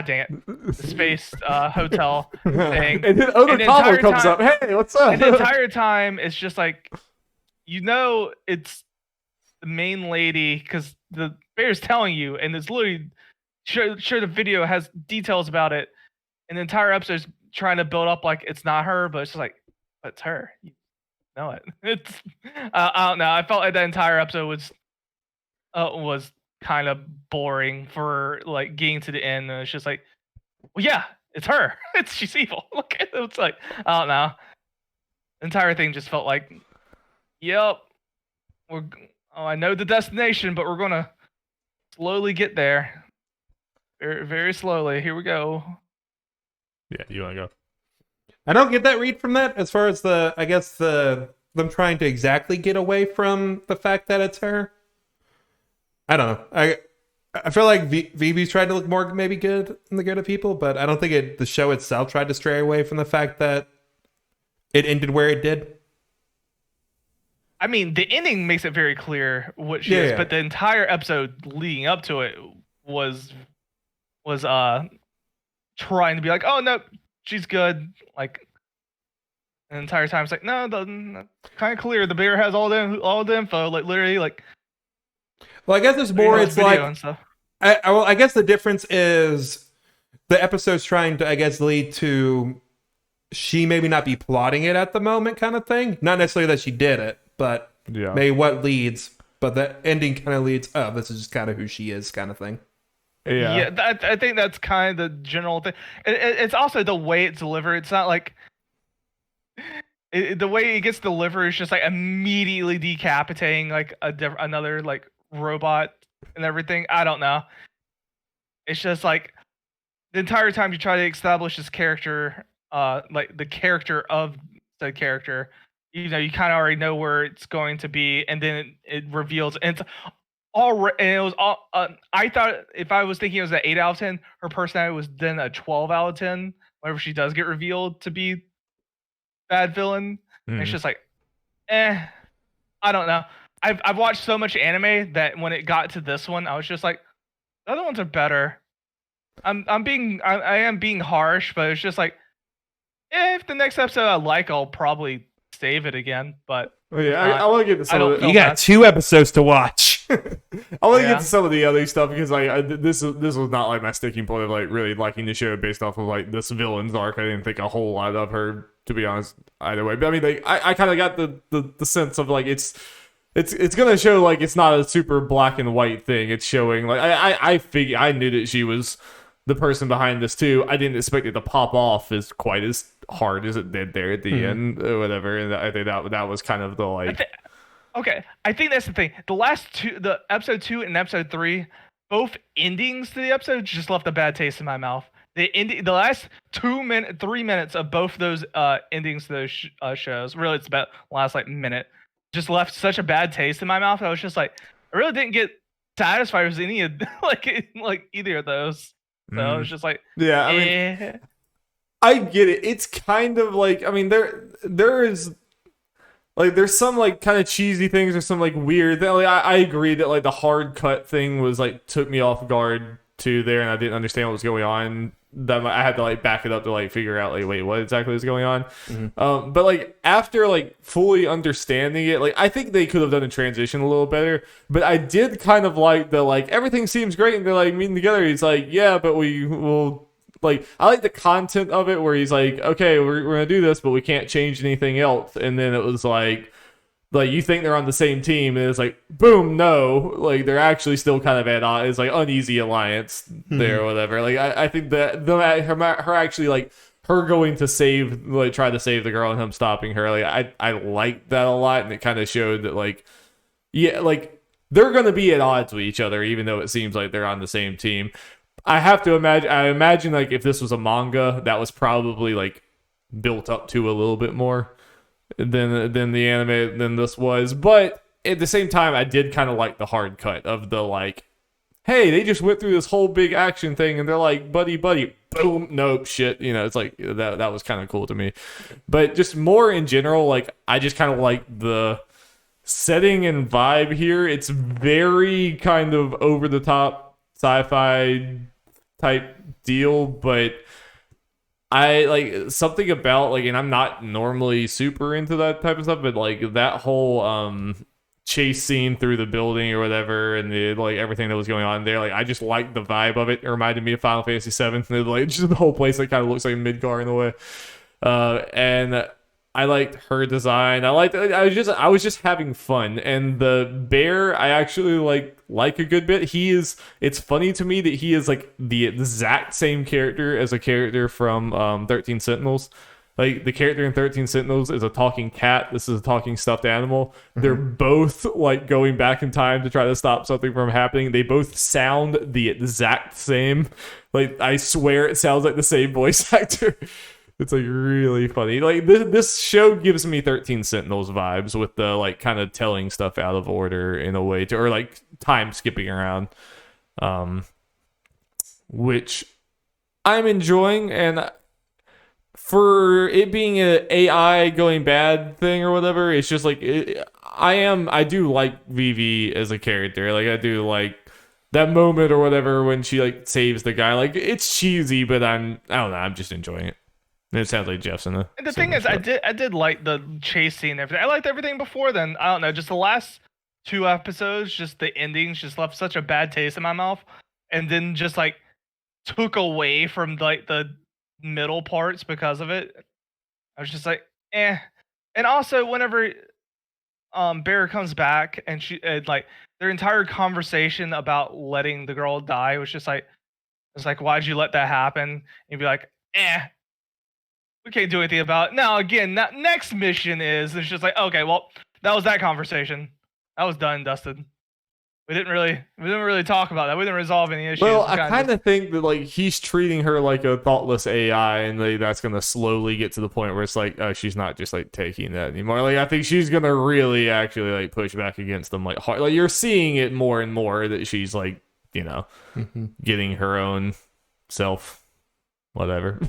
S2: dang it, the space hotel thing.
S4: And then Oda Cobbler comes up. Hey, what's up?
S2: And the entire time, it's just like, it's the main lady because the bear's telling you, and it's literally sure the video has details about it, and the entire episode's trying to build up like it's not her, but it's just like, but it's her. You know it. It's I don't know. I felt like that entire episode was kind of boring for like getting to the end, and it's just like, well, yeah, it's her. She's evil. Look, it's like, I don't know. The entire thing just felt like, yep, I know the destination, but we're gonna slowly get there, very, very slowly. Here we go.
S4: Yeah, you want to go?
S1: I don't get that read from that as far as them trying to exactly get away from the fact that it's her. I don't know. I feel like Vivy's tried to look more maybe good in the good of people, but I don't think the show itself tried to stray away from the fact that it ended where it did.
S2: I mean, the ending makes it very clear what she is, but the entire episode leading up to it was trying to be like, oh no, she's good. Like the entire time, it's like, no, kind of clear. The bear has all the info. Like literally, like.
S1: Well, I guess it's more. It's like. I guess the difference is the episode's trying to, I guess, lead to she maybe not be plotting it at the moment, kind of thing. Not necessarily that she did it, but maybe what leads. But the ending kind of leads. Oh, this is just kind of who she is, kind of thing.
S2: Yeah, I think that's kind of the general thing. It's also the way it's delivered. It's not like the way it gets delivered is just like immediately decapitating like another like robot and everything. I don't know. It's just like the entire time you try to establish this character, like the character of the character, you know, you kind of already know where it's going to be, and then it reveals, and it's all, and it was all. I thought if I was thinking it was an 8 out of 10, her personality was then a 12 out of 10. Whenever she does get revealed to be bad villain, and it's just like, I don't know. I've watched so much anime that when it got to this one, I was just like, the other ones are better. I am being harsh, but it's just like, if the next episode I like, I'll probably save it again. But
S4: I want to get to some of the,
S1: You got 2 episodes to watch.
S4: I want to get to some of the other stuff because like this was not like my sticking point of like really liking the show based off of like this villain's arc. I didn't think a whole lot of her, to be honest, either way. But I mean, like I kind of got the sense of like it's gonna show like it's not a super black and white thing. It's showing like I knew that she was the person behind this too. I didn't expect it to pop off as quite as hard as it did there at the end or whatever. And I think that was kind of the like.
S2: Okay, I think that's the thing. The episode 2 and episode 3, both endings to the episodes just left a bad taste in my mouth. The last 3 minutes of both those endings to those shows, really it's about the last like minute, just left such a bad taste in my mouth. I was just like, I really didn't get satisfied with any of like either of those. So I was just like,
S4: yeah, I mean, I get it. It's kind of like, I mean, there is like there's some like kind of cheesy things or some like weird. Like, I agree that like the hard cut thing was like took me off guard too there, and I didn't understand what was going on. That I had to like back it up to like figure out like, wait, what exactly is going on? But like after like fully understanding it, like I think they could have done a transition a little better. But I did kind of like the like everything seems great and they're like meeting together. He's like, yeah, but we will like, I like the content of it where he's like, okay, we're gonna do this, but we can't change anything else. And then it was like you think they're on the same team, and it's like, boom, no, like they're actually still kind of at odds. It's like uneasy alliance there or whatever. Like I think that her actually like her going to try to save the girl and him stopping her. Like I like that a lot, and it kind of showed that like, yeah, like they're gonna be at odds with each other, even though it seems like they're on the same team. I have to imagine. I imagine like if this was a manga, that was probably like built up to a little bit more than the anime than this was. But at the same time, I did kind of like the hard cut of the like, hey, they just went through this whole big action thing and they're like buddy, boom, nope, shit. You know, it's like that was kind of cool to me. But just more in general, like I just kind of like the setting and vibe here. It's very kind of over the top sci-fi type deal, but I like something about like, and I'm not normally super into that type of stuff, but like that whole chase scene through the building or whatever, and the like everything that was going on there, like I just liked the vibe of it. It reminded me of Final Fantasy VII. Like just the whole place like kind of looks like Midgar in a way, and I liked her design. I was just having fun, and the bear I actually like a good bit. It's funny to me that he is like the exact same character as a character from 13 Sentinels. Like the character in 13 Sentinels is a talking cat. This is a talking stuffed animal. They're both like going back in time to try to stop something from happening. They both sound the exact same. Like I swear it sounds like the same voice actor. It's like really funny. Like this show gives me 13 Sentinels vibes with the like kind of telling stuff out of order in a way or like time skipping around, which I'm enjoying. And for it being an AI going bad thing or whatever, it's just like I do like Vivy as a character. Like I do like that moment or whatever when she like saves the guy. Like it's cheesy, but I don't know. I'm just enjoying it. It sounds like Jeff's in it.
S2: And the thing is, I did like the chase scene and everything. I liked everything before then. I don't know, just the last 2 episodes, just the endings just left such a bad taste in my mouth, and then just like took away from like the middle parts because of it. I was just like, eh. And also, whenever Bear comes back and she like their entire conversation about letting the girl die was just like, It's like, why'd you let that happen? And you'd be like, we can't do anything about it. Now again, that next mission is it's just like, okay, well, that was that conversation. That was done and dusted. We didn't really talk about that. We didn't resolve any issues.
S4: Well, I kind of think that like he's treating her like a thoughtless AI, and like, that's gonna slowly get to the point where it's like, oh, she's not just like taking that anymore. Like I think she's gonna really actually like push back against them like hard. Like you're seeing it more and more that she's like, you know, getting her own self, whatever,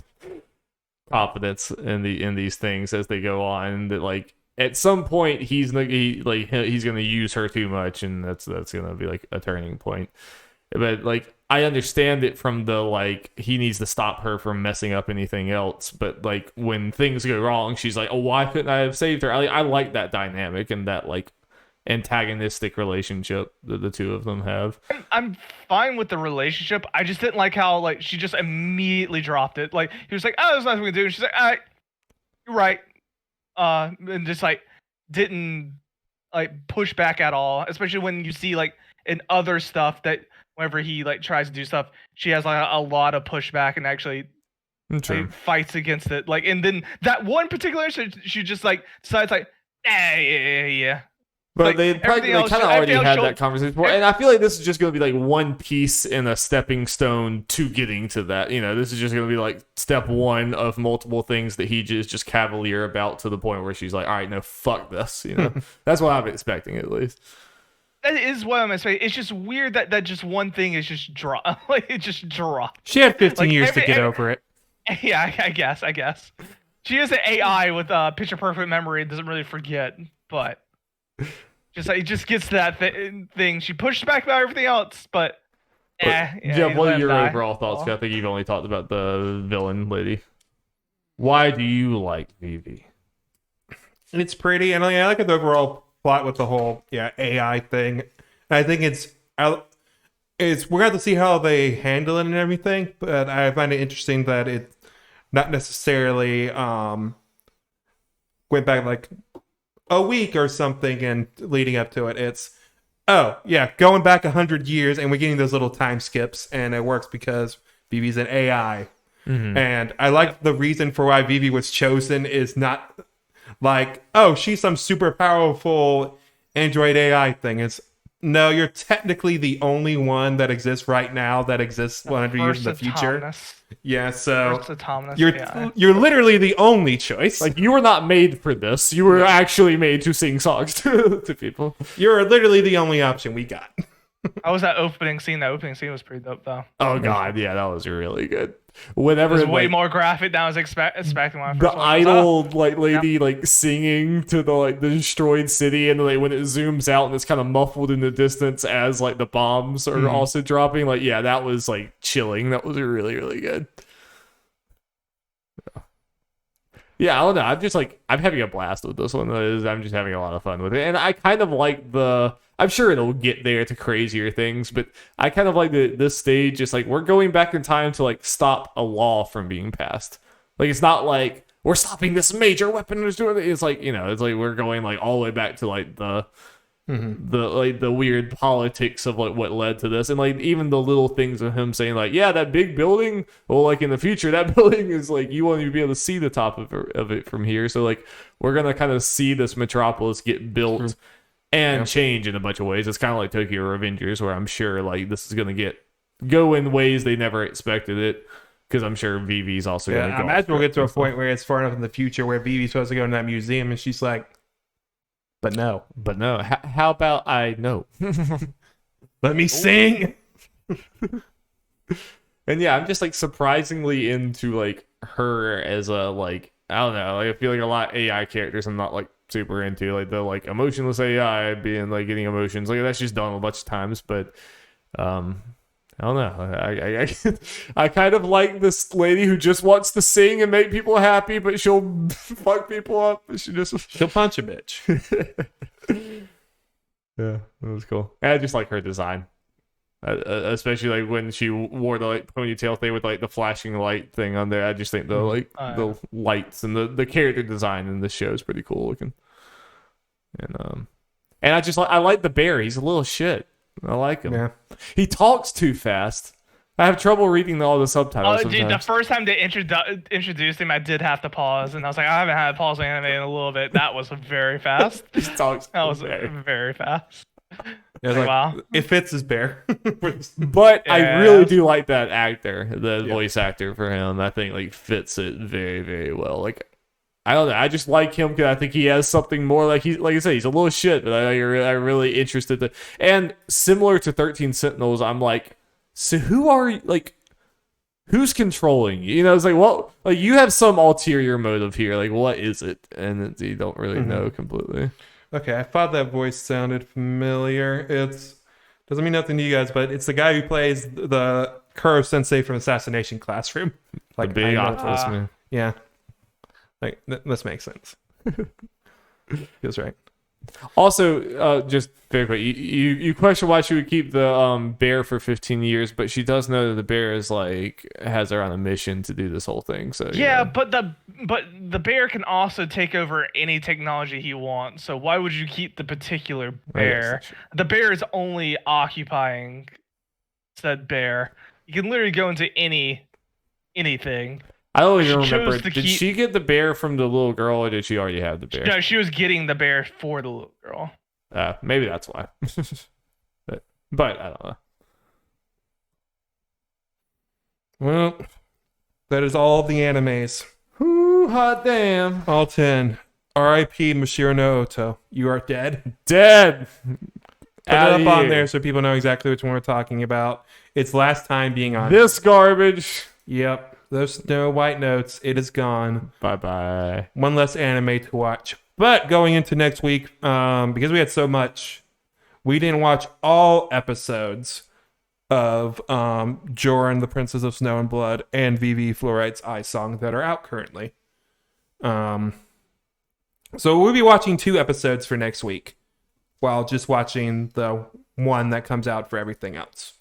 S4: confidence in these things as they go on. That like at some point he's gonna use her too much, and that's gonna be like a turning point. But like I understand it from the like he needs to stop her from messing up anything else. But like when things go wrong, she's like, oh, why couldn't I have saved her? I like that dynamic and that like antagonistic relationship that the two of them have.
S2: I'm fine with the relationship. I just didn't like how like she just immediately dropped it. Like he was like, oh, there's nothing we can do. And she's like, all right, you're right. And just like didn't like push back at all, especially when you see like in other stuff that whenever he like tries to do stuff, she has like a lot of pushback and actually like, fights against it. Like, and then that one particular she just like decides like, yeah.
S4: But
S2: like,
S4: they kind of already had that conversation before, and I feel like this is just going to be like one piece in a stepping stone to getting to that. You know, this is just going to be like step one of multiple things that he just cavalier about to the point where she's like, all right, no, fuck this. You know, that's what I'm expecting at least.
S2: That is what I'm expecting. It's just weird that just one thing is just like it just dropped.
S1: She had 15 years to get over it.
S2: Yeah, I guess. She is an AI with picture perfect memory and doesn't really forget, but. It just gets to that thing. She pushes back about everything else, but
S4: what are your overall thoughts? I think you've only talked about the villain lady. Why do you like Vivy?
S1: It's pretty, and I like the overall plot with the whole AI thing. I think it's we're gonna have to see how they handle it and everything, but I find it interesting that it not necessarily went back like a week or something and leading up to it. It's going back 100 years and we're getting those little time skips, and it works because Vivy's an AI. And I like the reason for why Vivy was chosen is not like, oh, she's some super powerful android AI thing. It's no, you're technically the only one that exists right now that exists 100 years in the future. Yeah, so you're literally the only choice.
S4: Like, you were not made for this. You were actually made to sing songs to people.
S1: You're literally the only option we got.
S2: How was that opening scene? That opening scene was pretty dope, though.
S4: Oh god, yeah, that was really good. Whenever
S2: it was way more graphic than I was expecting when I first
S4: the idol lady singing to the the destroyed city, and when it zooms out and it's kind of muffled in the distance as the bombs are also dropping. That was chilling. That was really, really good. Yeah, I don't know. I'm having a blast with this one. I'm just having a lot of fun with it, and I kind of like I'm sure it'll get there to crazier things, but I kind of like this stage. It's we're going back in time to stop a law from being passed. It's not like we're stopping this major weapon. It's we're going all the way back to the weird politics of what led to this, and even the little things of him saying that big building, well, in the future that building is you won't even be able to see the top of it from here. So we're gonna kind of see this metropolis get built and change in a bunch of ways. It's kind of like Tokyo Revengers, where I'm sure this is gonna go in ways they never expected it. Because I'm sure Vivy's also going to go.
S1: I imagine we'll get to a point where it's far enough in the future where Vivy's supposed to go in that museum, and she's like, But no.
S4: How about I know?
S1: Let me sing.
S4: And yeah, I'm just surprisingly into her as a I don't know. I feel a lot of AI characters I'm not super into, the emotionless AI being getting emotions. That's just done a bunch of times, but I don't know. I kind of like this lady who just wants to sing and make people happy, but she'll fuck people up.
S1: She'll punch a bitch.
S4: Yeah, that was cool. And I just like her design, especially when she wore the ponytail thing with the flashing light thing on there. I just think the the lights and the character design in this show is pretty cool looking. And I like the bear. He's a little shit. I like him. Yeah. He talks too fast. I have trouble reading all the subtitles.
S2: Oh, dude, the
S4: sometimes.
S2: first time they introduced him, I did have to pause, and I was like, I haven't had a pause on anime in a little bit. That was very fast.
S4: He talks
S2: That was
S4: very-
S2: very fast.
S1: Yeah,
S2: Like, wow.
S1: It fits his bear.
S4: But I
S2: Yeah.
S4: really do like that actor, the
S1: Yeah.
S4: voice actor for him. I think like fits it very, very well. Like, I don't know, I just like him because I think he has something more. Like I said, he's a little shit, but I'm really interested. And similar to 13 Sentinels, I'm like, so who are you? Like, who's controlling you? You know, it's like, well, like you have some ulterior motive here. Like, what is it? And you don't really know completely.
S1: Okay, I thought that voice sounded familiar. It's doesn't mean nothing to you guys, but it's the guy who plays the Kuro Sensei from Assassination Classroom.
S4: The big
S1: I know-
S4: octopus man.
S1: Yeah, like this makes sense. Feels right.
S4: Also, just very quick, you question why she would keep the bear for 15 years, but she does know that the bear is like has her on a mission to do this whole thing. So
S2: Yeah, but the bear can also take over any technology he wants. So why would you keep the particular bear? The bear is only occupying said bear. You can literally go into anything.
S4: I don't even
S2: She
S4: remember.
S2: chose to
S4: Did
S2: keep-
S4: she get the bear from the little girl, or did she already have the bear?
S2: No, she was getting the bear for the little girl.
S4: Maybe that's why. but I don't know.
S1: Well, that is all the animes.
S4: Ooh, hot damn.
S1: All 10. R.I.P. Mashiro no Oto. You are dead.
S4: Dead.
S1: Put it
S4: Outta
S1: up on
S4: here.
S1: there so people know exactly which one we're talking about. It's last time being on.
S4: This garbage.
S1: Yep. Those no white notes. It is gone.
S4: Bye bye.
S1: One less anime to watch. But going into next week, because we had so much, we didn't watch all episodes of Joran, the Princess of Snow and Blood, and Vivy Fluorite's Eye Song that are out currently. So we'll be watching 2 episodes for next week, while just watching the one that comes out for everything else.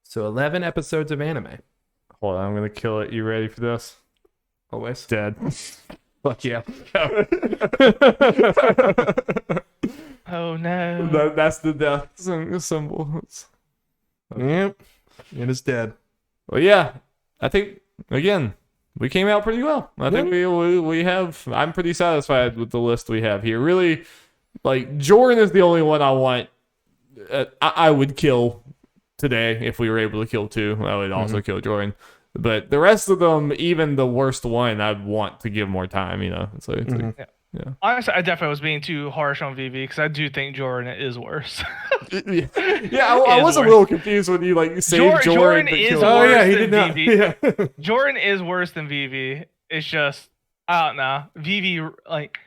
S1: So 11 episodes of anime.
S4: Hold on, I'm gonna kill it. You ready for this?
S1: Always.
S4: Dead.
S1: Fuck yeah.
S2: Oh no.
S4: That's the death symbol.
S1: Yep. It is dead.
S4: Well, yeah. I think again we came out pretty well. I think we have. I'm pretty satisfied with the list we have here. Really, like Joran is the only one I want. I would kill today if we were able to kill 2. I would also kill Joran. But the rest of them, even the worst one, I'd want to give more time. You know, so it's like, yeah.
S2: Honestly, I definitely was being too harsh on Vivy because I do think Joran is worse.
S4: yeah. I
S2: Is
S4: was a
S2: worse.
S4: little confused when you like saved
S2: Joran
S4: but
S2: is
S4: killed
S2: worse.
S1: Oh yeah, he
S2: than
S1: did not.
S2: Vivy.
S1: Yeah.
S2: Joran is worse than Vivy. It's just I don't know. Vivy like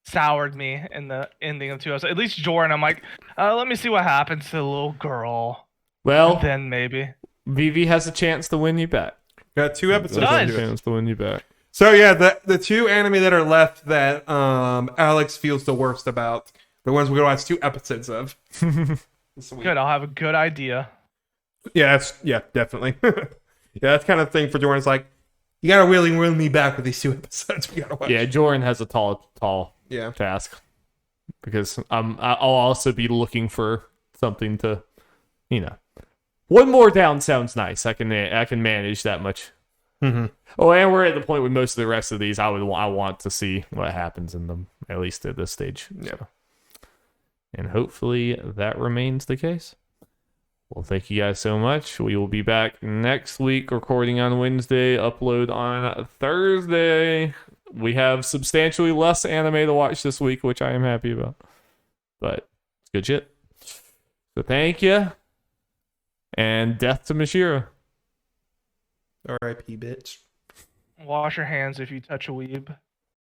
S2: soured me in the ending of 2 episodes. At least Joran, I'm like, let me see what happens to the little girl.
S4: Well,
S2: Then maybe.
S4: Vivy has a chance to win you back.
S1: Got 2 episodes.
S2: Nice.
S1: into it.
S4: Chance to win you back.
S1: So yeah, the 2 anime that are left that Alex feels the worst about, the ones we're gonna watch 2 episodes of. This week.
S2: Good, I'll have a good idea.
S1: Yeah, definitely. Yeah, that's kind of thing for Jordan. It's like you gotta really win me back with these 2 episodes we gotta watch.
S4: Yeah, Joran has a tall
S1: Yeah.
S4: task because I'll also be looking for something to, you know, one more down sounds nice. I can manage that much.
S1: Mm-hmm.
S4: Oh, and we're at the point with most of the rest of these. I want to see what happens in them, at least at this stage.
S1: Yeah.
S4: So. And hopefully that remains the case. Well, thank you guys so much. We will be back next week, recording on Wednesday, upload on Thursday. We have substantially less anime to watch this week, which I am happy about. But it's good shit. So thank you. And death to Mashiro.
S1: R.I.P. bitch.
S2: Wash your hands if you touch a weeb.